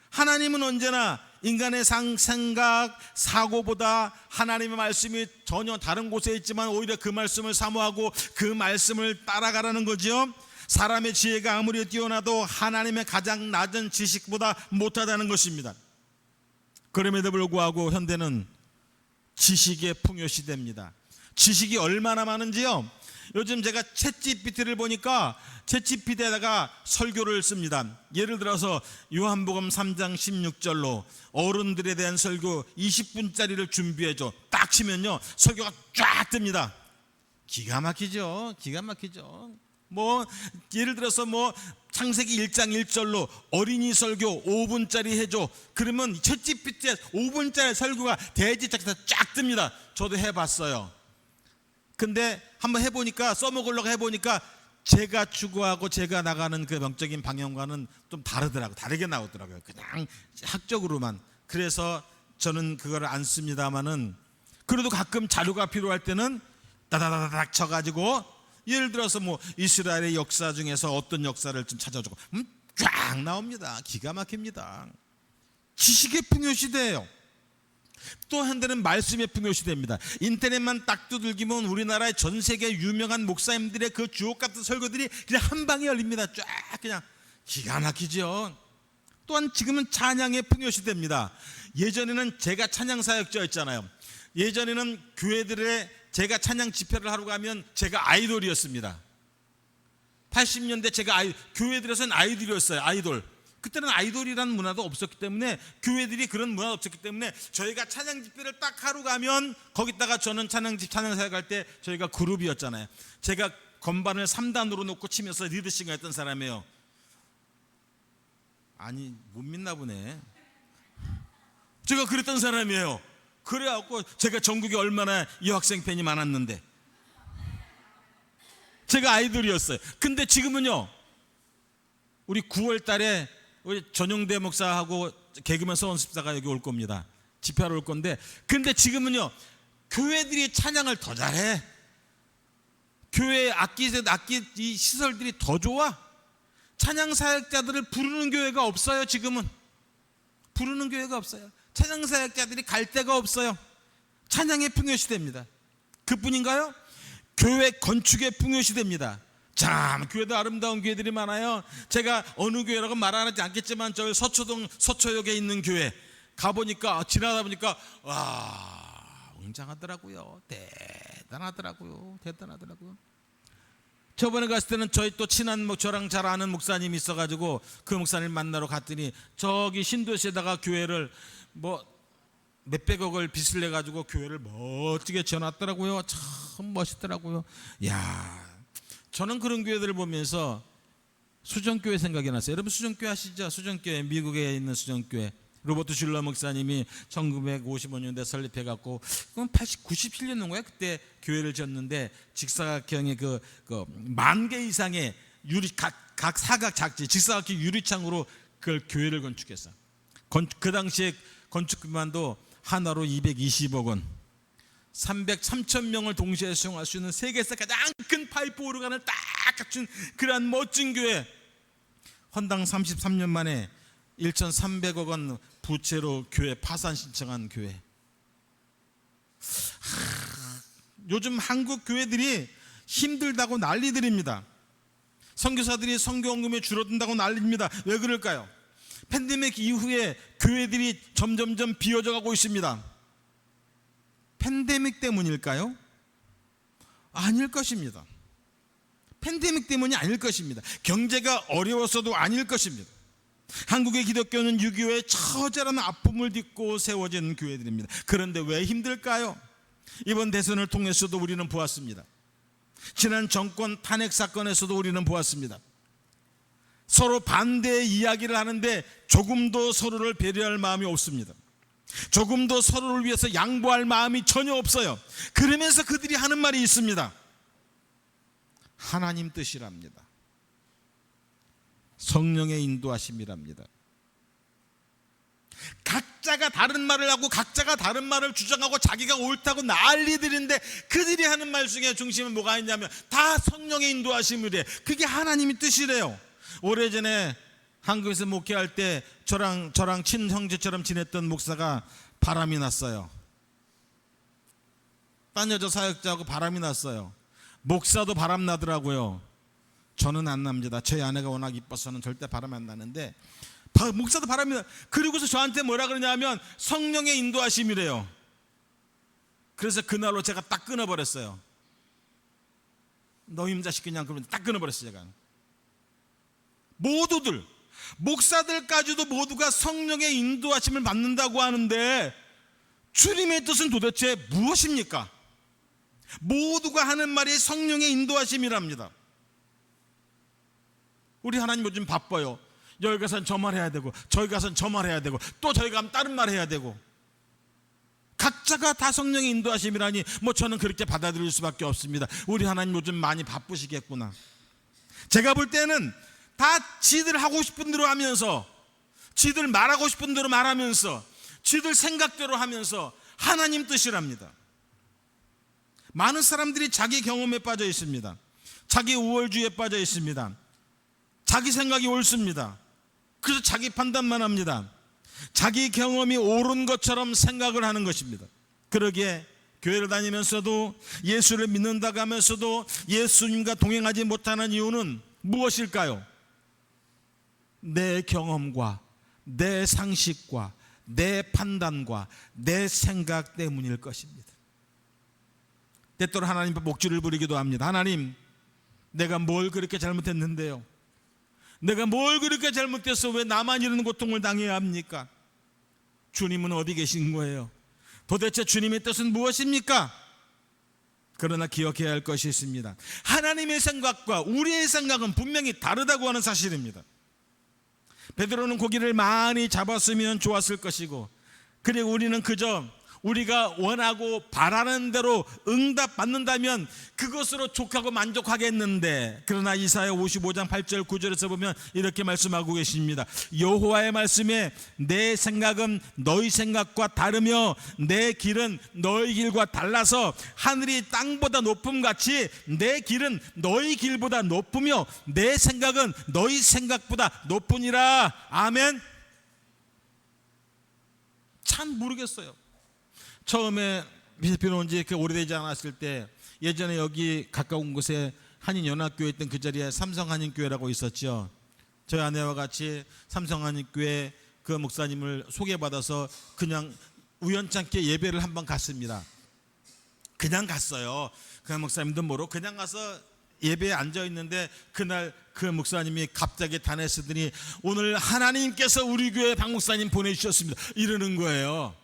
S2: 하나님은 언제나 인간의 생각, 사고보다 하나님의 말씀이 전혀 다른 곳에 있지만 오히려 그 말씀을 사모하고 그 말씀을 따라가라는 거죠. 사람의 지혜가 아무리 뛰어나도 하나님의 가장 낮은 지식보다 못하다는 것입니다. 그럼에도 불구하고 현대는 지식의 풍요시대입니다. 지식이 얼마나 많은지요? 요즘 제가 챗GPT를 보니까 챗GPT에다가 설교를 씁니다. 예를 들어서 요한복음 3장 16절로 어른들에 대한 설교 20분짜리를 준비해줘. 딱 치면요 설교가 쫙 뜹니다. 기가 막히죠. 기가 막히죠. 뭐 예를 들어서 뭐 창세기 1장 1절로 어린이 설교 5분짜리 해줘. 그러면 챗GPT에 5분짜리 설교가 대지짝에서 쫙 뜹니다. 저도 해봤어요. 근데 한번 해보니까 써먹으려고 해보니까 제가 추구하고 제가 나가는 그 영적인 방향과는 좀 다르더라고요. 다르게 나오더라고요. 그냥 학적으로만. 그래서 저는 그걸 안 씁니다마는 그래도 가끔 자료가 필요할 때는 따다다닥 쳐가지고 예를 들어서 뭐 이스라엘의 역사 중에서 어떤 역사를 좀 찾아주고 쫙 나옵니다. 기가 막힙니다. 지식의 풍요시대예요. 또 한 대는 말씀의 풍요시대입니다. 인터넷만 딱 두들기면 우리나라의 전 세계 유명한 목사님들의 그 주옥 같은 설교들이 그냥 한 방에 열립니다. 쫙 그냥 기가 막히죠. 또한 지금은 찬양의 풍요시대입니다. 예전에는 제가 찬양사역자였잖아요. 예전에는 교회들의 제가 찬양 집회를 하러 가면 제가 아이돌이었습니다. 80년대 제가 교회들에서는 아이돌이었어요. 아이돌. 그때는 아이돌이라는 문화도 없었기 때문에 교회들이 그런 문화도 없었기 때문에 저희가 찬양 집회를 딱 하러 가면 거기다가 저는 찬양사역 할 때 저희가 그룹이었잖아요. 제가 건반을 3단으로 놓고 치면서 리드싱을 했던 사람이에요. 아니 못 믿나 보네. 제가 그랬던 사람이에요. 그래갖고 제가 전국에 얼마나 여학생 팬이 많았는데 제가 아이돌이었어요. 근데 지금은요 우리 9월 달에 우리 전용대 목사하고 개그맨 서원 집사가 여기 올 겁니다. 집회하러 올 건데 근데 지금은요 교회들이 찬양을 더 잘해. 교회 악기 이 시설들이 더 좋아. 찬양 사역자들을 부르는 교회가 없어요. 지금은 부르는 교회가 없어요. 찬양 사역자들이 갈 데가 없어요. 찬양의 풍요시대입니다. 그뿐인가요? 교회 건축의 풍요시대입니다. 참 교회도 아름다운 교회들이 많아요. 제가 어느 교회라고 말하지 않겠지만 저 서초동 서초역에 있는 교회 가보니까 지나다 보니까 와 웅장하더라고요. 대단하더라고요. 저번에 갔을 때는 저희 또 친한 저랑 잘 아는 목사님이 있어가지고 그 목사님 만나러 갔더니 저기 신도시에다가 교회를 뭐 몇백억을 빚을 내가지고 교회를 멋지게 지어놨더라고요. 참 멋있더라고요. 야, 저는 그런 교회들을 보면서 수정교회 생각이 났어요. 여러분 수정교회 아시죠? 수정교회, 미국에 있는 수정교회. 로버트 슐러 목사님이 1955년대 설립해갖고 97년 거야. 그때 교회를 지었는데 직사각형의 그 10,000개 이상의 각 사각 작지 직사각형 유리창으로 그 교회를 건축했어. 그 당시에 건축비만도 하나로 220억 원. 3,000명을 동시에 수용할 수 있는 세계에서 가장 큰 파이프 오르간을 딱 갖춘 그러한 멋진 교회. 헌당 33년 만에 1,300억 원 부채로 교회 파산 신청한 교회. 요즘 한국 교회들이 힘들다고 난리들입니다. 선교사들이 선교원금이 줄어든다고 난리입니다. 왜 그럴까요? 팬데믹 이후에 교회들이 점점점 비어져 가고 있습니다. 팬데믹 때문일까요? 아닐 것입니다. 팬데믹 때문이 아닐 것입니다. 경제가 어려워서도 아닐 것입니다. 한국의 기독교는 6.25의 처절한 아픔을 딛고 세워진 교회들입니다. 그런데 왜 힘들까요? 이번 대선을 통해서도 우리는 보았습니다. 지난 정권 탄핵 사건에서도 우리는 보았습니다. 서로 반대의 이야기를 하는데 조금도 서로를 배려할 마음이 없습니다. 조금도 서로를 위해서 양보할 마음이 전혀 없어요. 그러면서 그들이 하는 말이 있습니다. 하나님 뜻이랍니다. 성령의 인도하심이랍니다. 각자가 다른 말을 하고 각자가 다른 말을 주장하고 자기가 옳다고 난리들인데 그들이 하는 말 중에 중심에 뭐가 있냐면 다 성령의 인도하심이래. 그게 하나님의 뜻이래요. 오래전에 한국에서 목회할 때 저랑 친형제처럼 지냈던 목사가 바람이 났어요. 딴 여자 사역자하고 바람이 났어요. 목사도 바람 나더라고요. 저는 안 납니다. 저희 아내가 워낙 이뻐서는 절대 바람이 안 나는데 목사도 바람이 나. 그리고서 저한테 뭐라 그러냐면 성령의 인도하심이래요. 그래서 그날로 제가 딱 끊어버렸어요. 너희 자식 그냥 그러면 딱 끊어버렸어요. 제가 모두들 목사들까지도 모두가 성령의 인도하심을 받는다고 하는데 주님의 뜻은 도대체 무엇입니까? 모두가 하는 말이 성령의 인도하심이랍니다. 우리 하나님 요즘 바빠요. 여기 가서는 저 말 해야 되고 저기 가서는 저 말 해야 되고 또 저기 가면 다른 말 해야 되고 각자가 다 성령의 인도하심이라니 뭐 저는 그렇게 받아들일 수밖에 없습니다. 우리 하나님 요즘 많이 바쁘시겠구나. 제가 볼 때는 다 지들 하고 싶은 대로 하면서 지들 말하고 싶은 대로 말하면서 지들 생각대로 하면서 하나님 뜻이랍니다. 많은 사람들이 자기 경험에 빠져 있습니다. 자기 우월주의에 빠져 있습니다. 자기 생각이 옳습니다. 그래서 자기 판단만 합니다. 자기 경험이 옳은 것처럼 생각을 하는 것입니다. 그러기에 교회를 다니면서도 예수를 믿는다고 하면서도 예수님과 동행하지 못하는 이유는 무엇일까요? 내 경험과 내 상식과 내 판단과 내 생각 때문일 것입니다. 때때로 하나님 앞에 목줄을 부리기도 합니다. 하나님, 내가 뭘 그렇게 잘못했는데요? 내가 뭘 그렇게 잘못해서 왜 나만 이런 고통을 당해야 합니까? 주님은 어디 계신 거예요? 도대체 주님의 뜻은 무엇입니까? 그러나 기억해야 할 것이 있습니다. 하나님의 생각과 우리의 생각은 분명히 다르다고 하는 사실입니다. 베드로는 고기를 많이 잡았으면 좋았을 것이고, 그리고 우리는 그저 우리가 원하고 바라는 대로 응답받는다면 그것으로 족하고 만족하겠는데, 그러나 이사야 55장 8절 9절에서 보면 이렇게 말씀하고 계십니다. 여호와의 말씀에 내 생각은 너희 생각과 다르며 내 길은 너희 길과 달라서 하늘이 땅보다 높음같이 내 길은 너희 길보다 높으며 내 생각은 너희 생각보다 높으니라. 아멘. 참 모르겠어요. 처음에 필리핀 온 지 그렇게 오래되지 않았을 때, 예전에 여기 가까운 곳에 한인연합교회 있던 그 자리에 삼성한인교회라고 있었죠. 저희 아내와 같이 삼성한인교회 그 목사님을 소개받아서 그냥 우연찮게 예배를 한번 갔습니다. 그냥 갔어요. 그 목사님도 모르고 그냥 가서 예배에 앉아 있는데, 그날 그 목사님이 갑자기 단에 쓰더니 오늘 하나님께서 우리 교회 박 목사님 보내주셨습니다 이러는 거예요.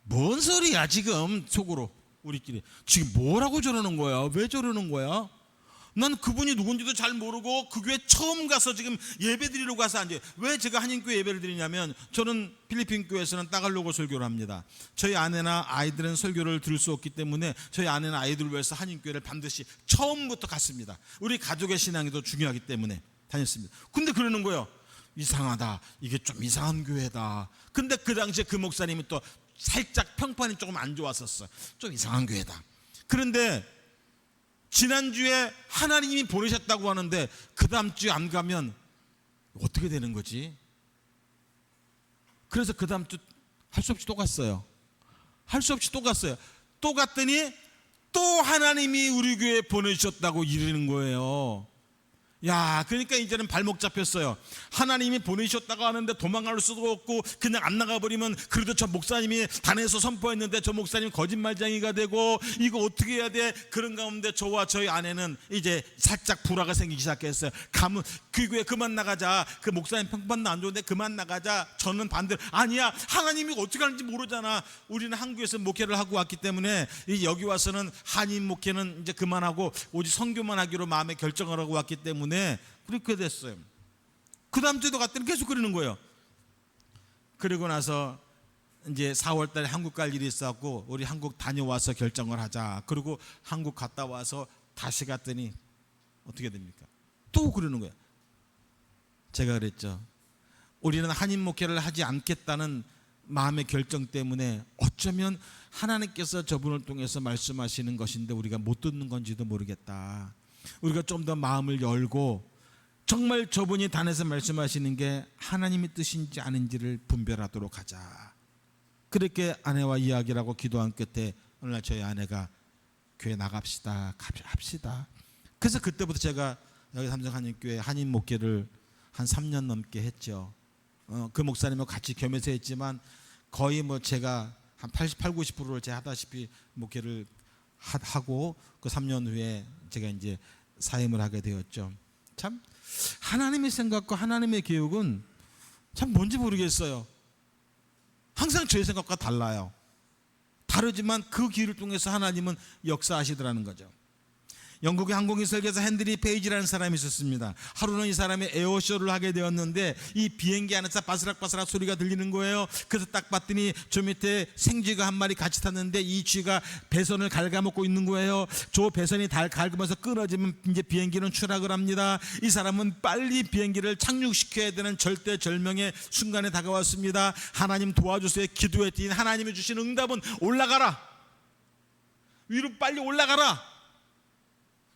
S2: 뭔 소리야 지금. 속으로 우리끼리 지금 뭐라고 저러는 거야? 왜 저러는 거야? 난 그분이 누군지도 잘 모르고 그 교회 처음 가서 지금 예배 드리러 가서 앉아요. 왜 제가 한인교회 예배를 드리냐면, 저는 필리핀 교회에서는 따갈로그 설교를 합니다. 저희 아내나 아이들은 설교를 들을 수 없기 때문에 저희 아내나 아이들을 위해서 한인교회를 반드시 처음부터 갔습니다. 우리 가족의 신앙이 더 중요하기 때문에 다녔습니다. 근데 그러는 거예요. 이상하다, 이게 좀 이상한 교회다. 근데 그 당시에 그 목사님이 또 살짝 평판이 조금 안 좋았었어. 좀 이상한 교회다. 그런데 지난주에 하나님이 보내셨다고 하는데 그 다음 주에 안 가면 어떻게 되는 거지? 그래서 그 다음 주 할 수 없이 또 갔어요. 할 수 없이 또 갔어요. 또 갔더니 또 하나님이 우리 교회에 보내주셨다고 이러는 거예요. 야, 그러니까 이제는 발목 잡혔어요. 하나님이 보내셨다고 하는데 도망갈 수도 없고 그냥 안 나가버리면, 그래도 저 목사님이 단에서 선포했는데 저 목사님 거짓말쟁이가 되고 이거 어떻게 해야 돼? 그런 가운데 저와 저희 아내는 이제 살짝 불화가 생기기 시작했어요. 가면 그 교회 그만 나가자. 그 목사님 평판도 안 좋은데 그만 나가자. 저는 반대로, 아니야, 하나님이 어떻게 하는지 모르잖아. 우리는 한국에서 목회를 하고 왔기 때문에 여기 와서는 한인 목회는 이제 그만하고 오직 선교만 하기로 마음에 결정을 하고 왔기 때문에 그렇게 됐어요. 그 다음 주에도 갔더니 계속 그러는 거예요. 그리고 나서 이제 4월 달에 한국 갈 일이 있었고, 우리 한국 다녀와서 결정을 하자. 그리고 한국 갔다 와서 다시 갔더니 어떻게 됩니까? 또 그러는 거예요. 제가 그랬죠. 우리는 한인 목회를 하지 않겠다는 마음의 결정 때문에 어쩌면 하나님께서 저분을 통해서 말씀하시는 것인데 우리가 못 듣는 건지도 모르겠다. 우리가 좀 더 마음을 열고 정말 저분이 단에서 말씀하시는 게 하나님의 뜻인지 아닌지를 분별하도록 하자. 그렇게 아내와 이야기를 하고 기도한 끝에 어느 날 저희 아내가 교회 나갑시다, 합시다. 그래서 그때부터 제가 여기 삼성한인교회 한인 목회를 한 3년 넘게 했죠. 그 목사님과 같이 겸해서 했지만 거의 뭐 제가 한 88, 90%를 제가 하다시피 목회를 하고 그 3년 후에 제가 이제 사임을 하게 되었죠. 참 하나님의 생각과 하나님의 계획은 참 뭔지 모르겠어요. 항상 제 생각과 달라요. 다르지만 그 길을 통해서 하나님은 역사하시더라는 거죠. 영국의 항공기 설계사 헨드리 페이지라는 사람이 있었습니다. 하루는 이 사람이 에어쇼를 하게 되었는데 이 비행기 안에서 바스락바스락 소리가 들리는 거예요. 그래서 딱 봤더니 저 밑에 생쥐가 한 마리 같이 탔는데 이 쥐가 배선을 갉아먹고 있는 거예요. 저 배선이 갉으면서 끊어지면 이제 비행기는 추락을 합니다. 이 사람은 빨리 비행기를 착륙시켜야 되는 절대절명의 순간에 다가왔습니다. 하나님 도와주세요 기도했더니 하나님이 주신 응답은 올라가라, 위로 빨리 올라가라,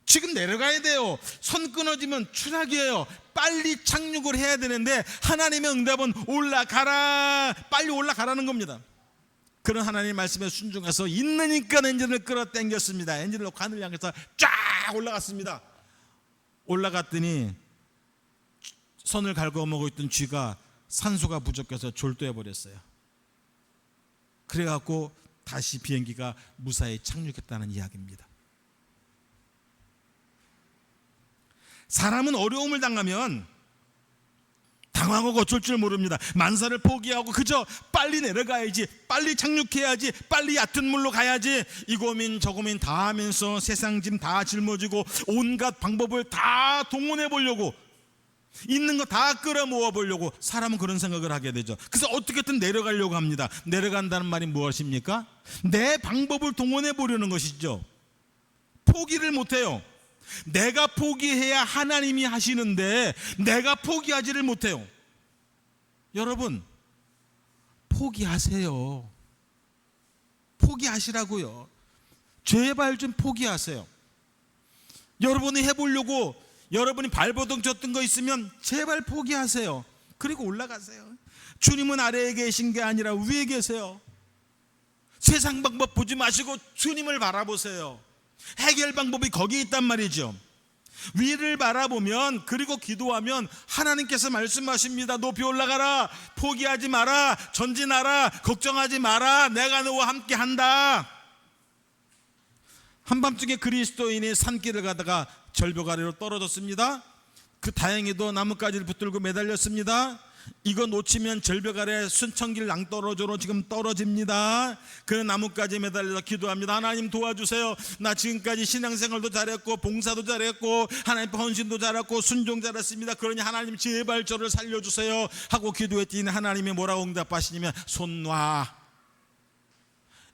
S2: 지금 내려가야 돼요, 선 끊어지면 추락이에요, 빨리 착륙을 해야 되는데 하나님의 응답은 올라가라, 빨리 올라가라는 겁니다. 그런 하나님의 말씀에 순종해서 있으니까 엔진을 끌어당겼습니다. 엔진을 놓고 하늘 향해서 쫙 올라갔습니다. 올라갔더니 선을 갉아먹고 있던 쥐가 산소가 부족해서 졸도해 버렸어요. 그래갖고 다시 비행기가 무사히 착륙했다는 이야기입니다. 사람은 어려움을 당하면 당황하고 어쩔 줄 모릅니다. 만사를 포기하고 그저 빨리 내려가야지, 빨리 착륙해야지, 빨리 얕은 물로 가야지, 이 고민 저 고민 다 하면서 세상 짐 다 짊어지고 온갖 방법을 다 동원해 보려고, 있는 거 다 끌어모아 보려고 사람은 그런 생각을 하게 되죠. 그래서 어떻게든 내려가려고 합니다. 내려간다는 말이 무엇입니까? 내 방법을 동원해 보려는 것이죠. 포기를 못해요. 내가 포기해야 하나님이 하시는데 내가 포기하지를 못해요. 여러분, 포기하세요. 포기하시라고요. 제발 좀 포기하세요. 여러분이 해보려고 여러분이 발버둥 쳤던 거 있으면 제발 포기하세요. 그리고 올라가세요. 주님은 아래에 계신 게 아니라 위에 계세요. 세상 방법 보지 마시고 주님을 바라보세요. 해결 방법이 거기 있단 말이죠. 위를 바라보면, 그리고 기도하면 하나님께서 말씀하십니다. 높이 올라가라, 포기하지 마라, 전진하라, 걱정하지 마라, 내가 너와 함께 한다. 한밤중에 그리스도인이 산길을 가다가 절벽 아래로 떨어졌습니다. 그 다행히도 나뭇가지를 붙들고 매달렸습니다. 이거 놓치면 절벽 아래 순천길 낭떠러져로 지금 떨어집니다. 그는 나뭇가지에 매달려서 기도합니다. 하나님 도와주세요. 나 지금까지 신앙생활도 잘했고 봉사도 잘했고 하나님 헌신도 잘했고 순종 잘했습니다. 그러니 하나님 제발 저를 살려주세요 하고 기도했더니 하나님이 뭐라고 응답하시냐면 손 놔.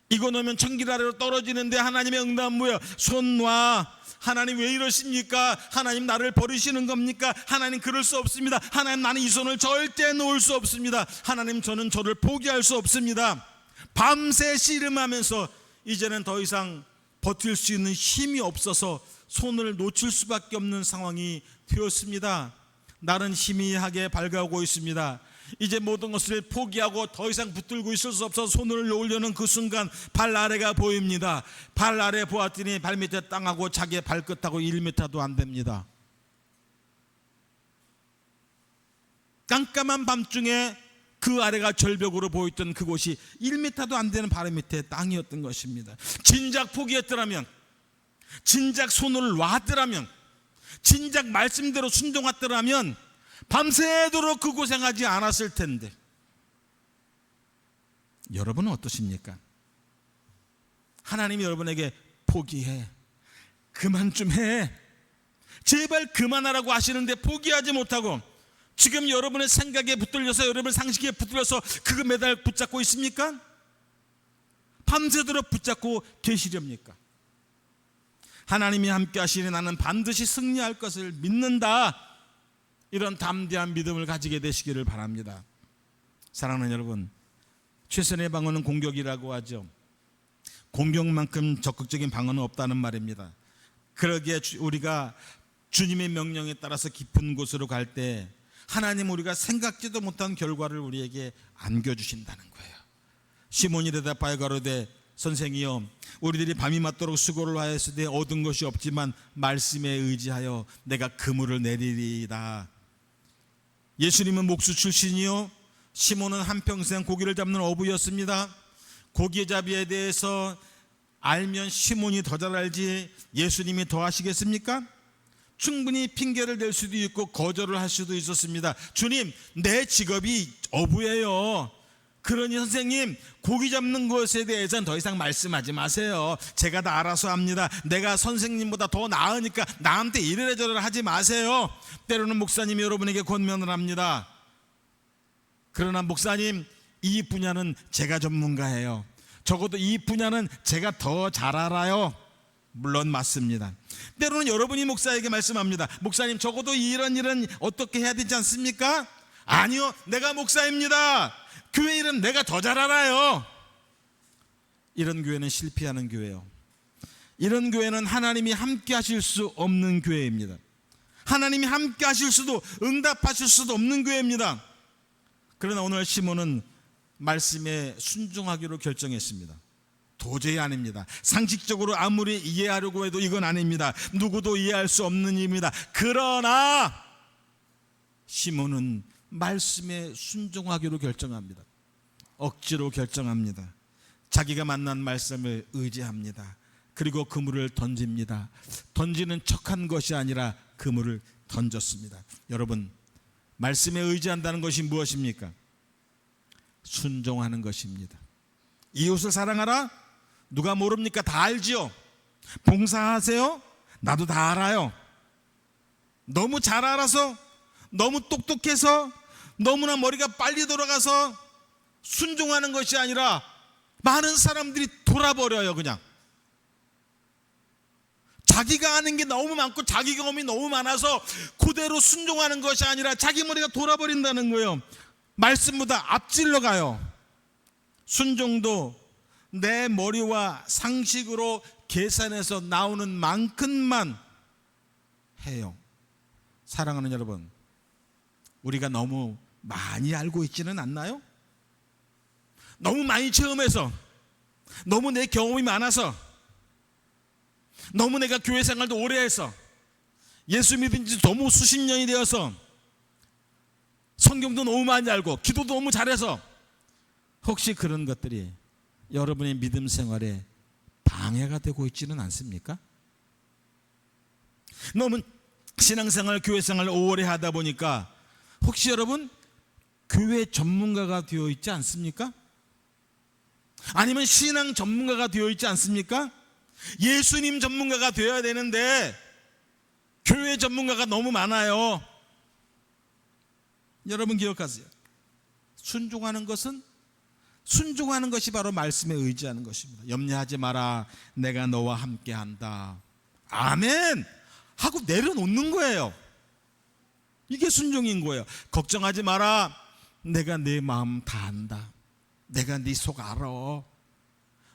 S2: 이거 놓으면 천길 아래로 떨어지는데 하나님의 응답은 뭐예요? 손 놔. 하나님 왜 이러십니까? 하나님 나를 버리시는 겁니까? 하나님 그럴 수 없습니다. 하나님 나는 이 손을 절대 놓을 수 없습니다. 하나님 저는 저를 포기할 수 없습니다. 밤새 씨름하면서 이제는 더 이상 버틸 수 있는 힘이 없어서 손을 놓칠 수밖에 없는 상황이 되었습니다. 날은 희미하게 밝아오고 있습니다. 이제 모든 것을 포기하고 더 이상 붙들고 있을 수 없어서 손을 놓으려는 그 순간 발 아래가 보입니다. 발 아래 보았더니 발밑에 땅하고 자기의 발끝하고 1m도 안 됩니다. 깜깜한 밤중에 그 아래가 절벽으로 보였던 그곳이 1m도 안 되는 발밑에 땅이었던 것입니다. 진작 포기했더라면, 진작 손을 놨더라면, 진작 말씀대로 순종했더라면 밤새도록 그 고생하지 않았을 텐데. 여러분은 어떠십니까? 하나님이 여러분에게 포기해, 그만 좀 해, 제발 그만하라고 하시는데 포기하지 못하고 지금 여러분의 생각에 붙들려서, 여러분의 상식에 붙들려서 그거 매달 붙잡고 있습니까? 밤새도록 붙잡고 계시렵니까? 하나님이 함께 하시니 나는 반드시 승리할 것을 믿는다, 이런 담대한 믿음을 가지게 되시기를 바랍니다. 사랑하는 여러분, 최선의 방어는 공격이라고 하죠. 공격만큼 적극적인 방어는 없다는 말입니다. 그러기에 우리가 주님의 명령에 따라서 깊은 곳으로 갈 때 하나님 우리가 생각지도 못한 결과를 우리에게 안겨주신다는 거예요. 시몬이 대답하여 가로되 선생이여, 우리들이 밤이 맞도록 수고를 하였으되 얻은 것이 없지만 말씀에 의지하여 내가 그물을 내리리이다. 예수님은 목수 출신이요, 시몬은 한평생 고기를 잡는 어부였습니다. 고기잡이에 대해서 알면 시몬이 더 잘 알지 예수님이 더 하시겠습니까? 충분히 핑계를 댈 수도 있고 거절을 할 수도 있었습니다. 주님, 내 직업이 어부예요. 그러니 선생님, 고기 잡는 것에 대해서는 더 이상 말씀하지 마세요. 제가 다 알아서 합니다. 내가 선생님보다 더 나으니까 나한테 이래라 저래라 하지 마세요. 때로는 목사님이 여러분에게 권면을 합니다. 그러나 목사님, 이 분야는 제가 전문가예요. 적어도 이 분야는 제가 더 잘 알아요. 물론 맞습니다. 때로는 여러분이 목사에게 말씀합니다. 목사님, 적어도 이런 일은 어떻게 해야 되지 않습니까? 아니요, 내가 목사입니다. 교회 일은 내가 더 잘 알아요. 이런 교회는 실패하는 교회예요. 이런 교회는 하나님이 함께 하실 수 없는 교회입니다. 하나님이 함께 하실 수도 응답하실 수도 없는 교회입니다. 그러나 오늘 시몬은 말씀에 순종하기로 결정했습니다. 도저히 아닙니다. 상식적으로 아무리 이해하려고 해도 이건 아닙니다. 누구도 이해할 수 없는 일입니다. 그러나 시몬은 말씀에 순종하기로 결정합니다. 억지로 결정합니다. 자기가 만난 말씀을 의지합니다. 그리고 그물을 던집니다. 던지는 척한 것이 아니라 그물을 던졌습니다. 여러분, 말씀에 의지한다는 것이 무엇입니까? 순종하는 것입니다. 이웃을 사랑하라? 누가 모릅니까? 다 알지요. 봉사하세요? 나도 다 알아요. 너무 잘 알아서, 너무 똑똑해서, 너무나 머리가 빨리 돌아가서 순종하는 것이 아니라 많은 사람들이 돌아버려요. 그냥 자기가 아는 게 너무 많고 자기 경험이 너무 많아서 그대로 순종하는 것이 아니라 자기 머리가 돌아버린다는 거예요. 말씀보다 앞질러 가요. 순종도 내 머리와 상식으로 계산해서 나오는 만큼만 해요. 사랑하는 여러분, 우리가 너무 많이 알고 있지는 않나요? 너무 많이 체험해서, 너무 내 경험이 많아서, 너무 내가 교회 생활도 오래 해서, 예수 믿은 지 너무 수십 년이 되어서, 성경도 너무 많이 알고 기도도 너무 잘해서 혹시 그런 것들이 여러분의 믿음 생활에 방해가 되고 있지는 않습니까? 너무 신앙생활, 교회생활을 오래 하다 보니까 혹시 여러분 교회 전문가가 되어 있지 않습니까? 아니면 신앙 전문가가 되어 있지 않습니까? 예수님 전문가가 되어야 되는데 교회 전문가가 너무 많아요. 여러분 기억하세요. 순종하는 것이 바로 말씀에 의지하는 것입니다. 염려하지 마라, 내가 너와 함께한다. 아멘 하고 내려놓는 거예요. 이게 순종인 거예요. 걱정하지 마라, 내가 네 마음 다 안다. 내가 네 속 알아.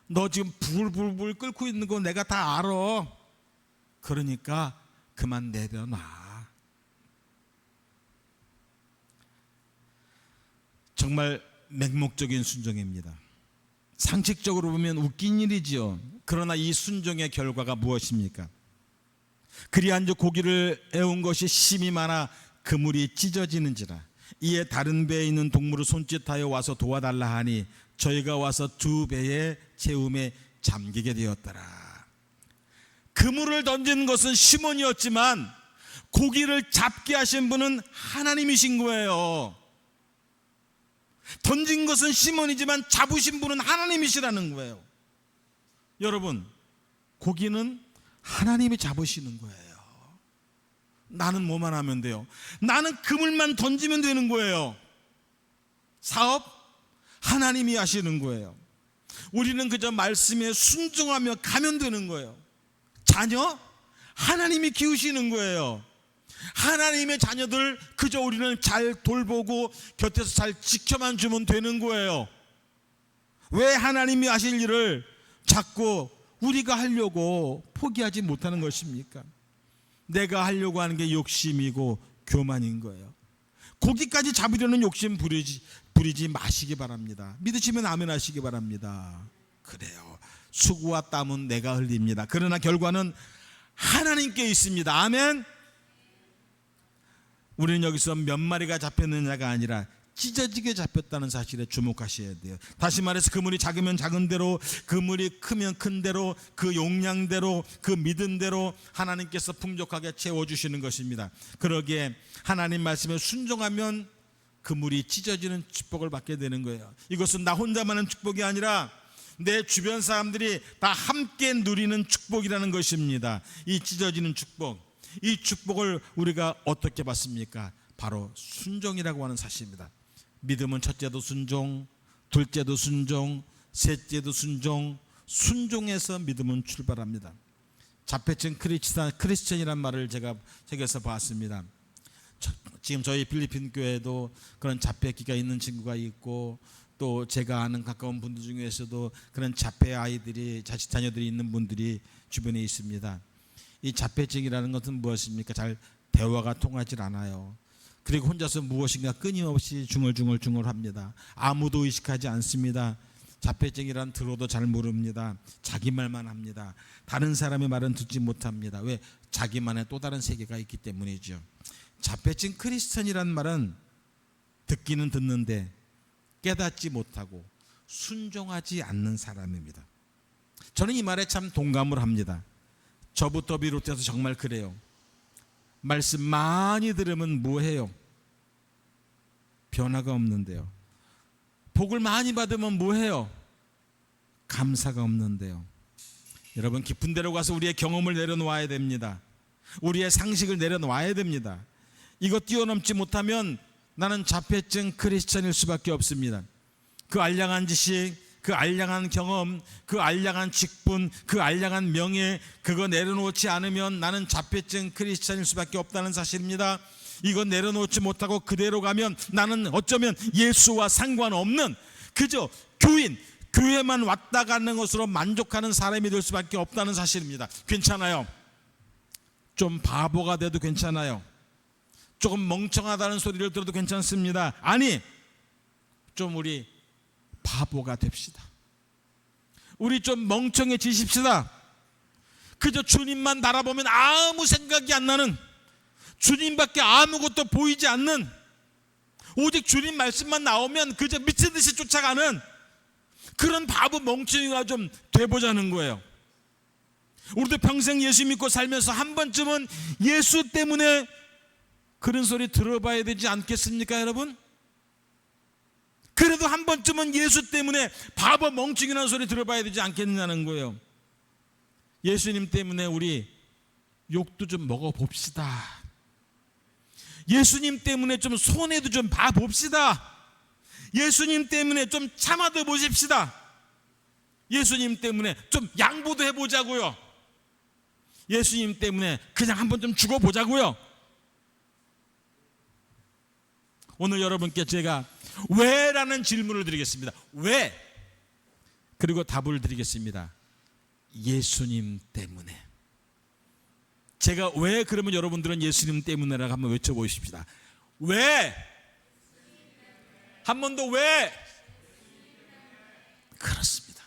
S2: 너 지금 불불불 끓고 있는 거 내가 다 알아. 그러니까 그만 내려놔. 정말 맹목적인 순종입니다. 상식적으로 보면 웃긴 일이지요. 그러나 이 순종의 결과가 무엇입니까? 그리한즉 고기를 애운 것이 심이 많아 그물이 찢어지는지라. 이에 다른 배에 있는 동물을 손짓하여 와서 도와달라 하니 저희가 와서 두 배의 채움에 잠기게 되었더라. 그물을 던진 것은 시몬이었지만 고기를 잡게 하신 분은 하나님이신 거예요. 던진 것은 시몬이지만 잡으신 분은 하나님이시라는 거예요. 여러분, 고기는 하나님이 잡으시는 거예요. 나는 뭐만 하면 돼요? 나는 그물만 던지면 되는 거예요. 사업 하나님이 하시는 거예요. 우리는 그저 말씀에 순종하며 가면 되는 거예요. 자녀 하나님이 키우시는 거예요. 하나님의 자녀들 그저 우리는 잘 돌보고 곁에서 잘 지켜만 주면 되는 거예요. 왜 하나님이 하실 일을 자꾸 우리가 하려고 포기하지 못하는 것입니까? 내가 하려고 하는 게 욕심이고 교만인 거예요. 고기까지 잡으려는 욕심 부리지 마시기 바랍니다. 믿으시면 아멘 하시기 바랍니다. 그래요. 수고와 땀은 내가 흘립니다. 그러나 결과는 하나님께 있습니다. 아멘. 우리는 여기서 몇 마리가 잡혔느냐가 아니라 찢어지게 잡혔다는 사실에 주목하셔야 돼요. 다시 말해서 그물이 작으면 작은 대로, 그물이 크면 큰 대로, 그 용량대로, 그 믿음대로 하나님께서 풍족하게 채워주시는 것입니다. 그러기에 하나님 말씀에 순종하면 그물이 찢어지는 축복을 받게 되는 거예요. 이것은 나 혼자만의 축복이 아니라 내 주변 사람들이 다 함께 누리는 축복이라는 것입니다. 이 찢어지는 축복, 이 축복을 우리가 어떻게 받습니까? 바로 순종이라고 하는 사실입니다. 믿음은 첫째도 순종, 둘째도 순종, 셋째도 순종, 순종에서 믿음은 출발합니다. 자폐증 크리스천이란 말을 제가 책에서 봤습니다. 지금 저희 필리핀 교회도 그런 자폐기가 있는 친구가 있고, 또 제가 아는 가까운 분들 중에서도 그런 자폐 아이들이, 자식 자녀들이 있는 분들이 주변에 있습니다. 이 자폐증이라는 것은 무엇입니까? 잘 대화가 통하지 않아요. 그리고 혼자서 무엇인가 끊임없이 중얼중얼합니다. 아무도 의식하지 않습니다. 자폐증이란 들어도 잘 모릅니다. 자기 말만 합니다. 다른 사람의 말은 듣지 못합니다. 왜? 자기만의 또 다른 세계가 있기 때문이죠. 자폐증 크리스천이란 말은 듣기는 듣는데 깨닫지 못하고 순종하지 않는 사람입니다. 저는 이 말에 참 동감을 합니다. 저부터 비롯해서 정말 그래요. 말씀 많이 들으면 뭐해요? 변화가 없는데요. 복을 많이 받으면 뭐해요? 감사가 없는데요. 여러분, 깊은 데로 가서 우리의 경험을 내려놓아야 됩니다. 우리의 상식을 내려놓아야 됩니다. 이거 뛰어넘지 못하면 나는 자폐증 크리스천일 수밖에 없습니다. 그 알량한 지식, 그 알량한 경험, 그 알량한 직분, 그 알량한 명예, 그거 내려놓지 않으면 나는 자폐증 크리스천일 수밖에 없다는 사실입니다. 이거 내려놓지 못하고 그대로 가면 나는 어쩌면 예수와 상관없는 그저 교회만 왔다 가는 것으로 만족하는 사람이 될 수밖에 없다는 사실입니다. 괜찮아요. 좀 바보가 돼도 괜찮아요. 조금 멍청하다는 소리를 들어도 괜찮습니다. 아니, 좀 우리 바보가 됩시다. 우리 좀 멍청해지십시다. 그저 주님만 바라보면 아무 생각이 안 나는, 주님밖에 아무것도 보이지 않는, 오직 주님 말씀만 나오면 그저 미친 듯이 쫓아가는 그런 바보 멍청이가 좀 돼보자는 거예요. 우리도 평생 예수 믿고 살면서 한 번쯤은 예수 때문에 그런 소리 들어봐야 되지 않겠습니까, 여러분? 그래도 한 번쯤은 예수 때문에 바보 멍청이라는 소리 들어봐야 되지 않겠냐는 거예요. 예수님 때문에 우리 욕도 좀 먹어봅시다. 예수님 때문에 좀 손해도 좀 봐봅시다. 예수님 때문에 좀 참아도 보십시다. 예수님 때문에 좀 양보도 해보자고요. 예수님 때문에 그냥 한번 좀 죽어보자고요. 오늘 여러분께 제가 왜라는 질문을 드리겠습니다. 왜? 그리고 답을 드리겠습니다. 예수님 때문에. 제가 왜 그러면 여러분들은 예수님 때문에라고 한번 외쳐보십시다. 왜? 한 번 더 왜? 그렇습니다.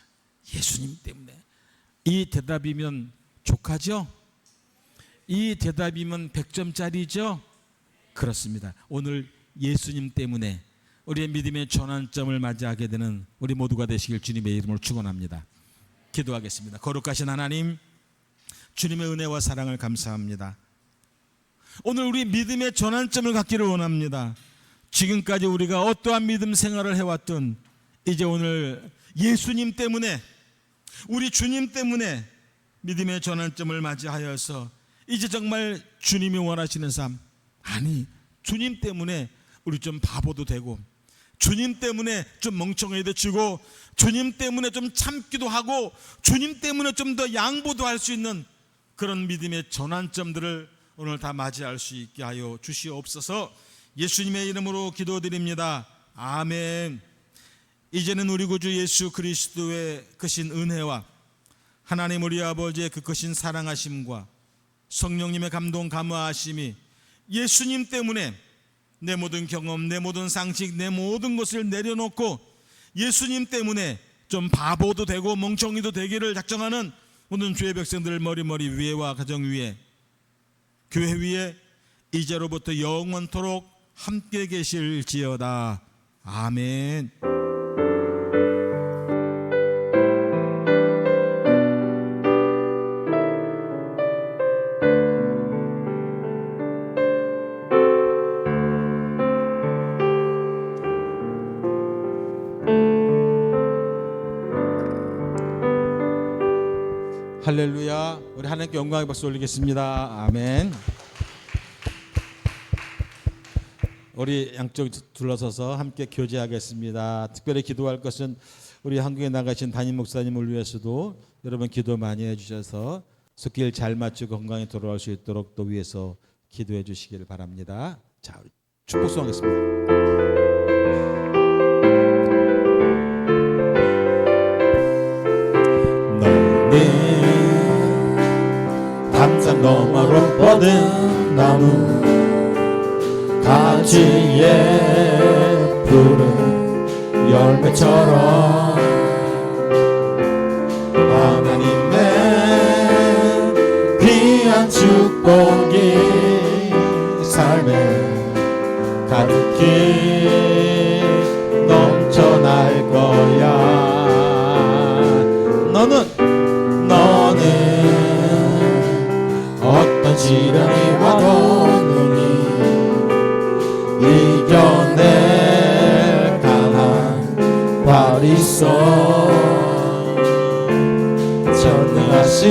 S2: 예수님 때문에. 이 대답이면 족하죠? 이 대답이면 100점짜리죠? 그렇습니다. 오늘 예수님 때문에 우리의 믿음의 전환점을 맞이하게 되는 우리 모두가 되시길 주님의 이름으로 축원합니다. 기도하겠습니다. 거룩하신 하나님, 주님의 은혜와 사랑을 감사합니다. 오늘 우리 믿음의 전환점을 갖기를 원합니다. 지금까지 우리가 어떠한 믿음 생활을 해왔든 이제 오늘 예수님 때문에, 우리 주님 때문에 믿음의 전환점을 맞이하여서 이제 정말 주님이 원하시는 삶, 아니 주님 때문에 우리 좀 바보도 되고, 주님 때문에 좀 멍청해도 지고, 주님 때문에 좀 참기도 하고, 주님 때문에 좀 더 양보도 할 수 있는 그런 믿음의 전환점들을 오늘 다 맞이할 수 있게 하여 주시옵소서. 예수님의 이름으로 기도드립니다. 아멘. 이제는 우리 구주 예수 그리스도의 크신 은혜와 하나님 우리 아버지의 그 크신 사랑하심과 성령님의 감동 감화하심이 예수님 때문에 내 모든 경험, 내 모든 상식, 내 모든 것을 내려놓고 예수님 때문에 좀 바보도 되고 멍청이도 되기를 작정하는 모든 주의 백성들 머리 위에와 가정 위에, 교회 위에 이제로부터 영원토록 함께 계실지어다. 아멘. 할렐루야. 우리 하나님께 영광의 박수 올리겠습니다. 아멘. 우리 양쪽 둘러서서 함께 교제하겠습니다. 특별히 기도할 것은 우리 한국에 나가신 담임 목사님을 위해서도 여러분 기도 많이 해주셔서 숫길 잘 맞추고 건강히 돌아올 수 있도록 또 위해서 기도해 주시기를 바랍니다. 자, 우리 축복 수하겠습니다.
S4: 담장 너머로 뻗은 나무 가지에 푸른 열매처럼 하나님의 귀한 축복이 삶에 가득히 넘쳐날 거야. 너는 어떤 시련이 와도 능히 이겨낼 강한 발이 있어. 전능하신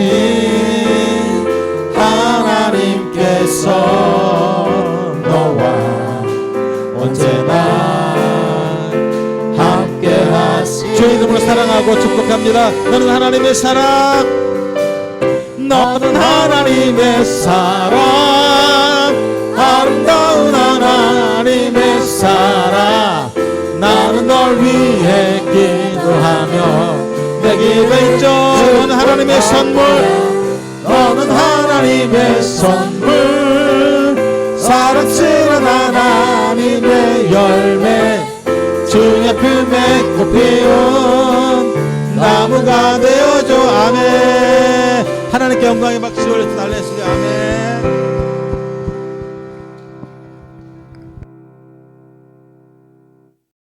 S4: 하나님께서 너와 언제나 함께하시.
S2: 주의 이름으로 사랑하고 축복합니다. 너는 하나님의 사랑.
S4: 너는 하나님의 사랑, 아름다운 하나님의 사랑. 나는 널 위해 기도하며 내 기도에 있죠.
S2: 너는 하나님의 선물.
S4: 너는 하나님의 선물, 사랑스러운 하나님의 열매. 주의 품에 꽃 피운 나무가 되어줘. 아멘.
S2: 하나님께 영광의 박수를 날렸으니 아멘.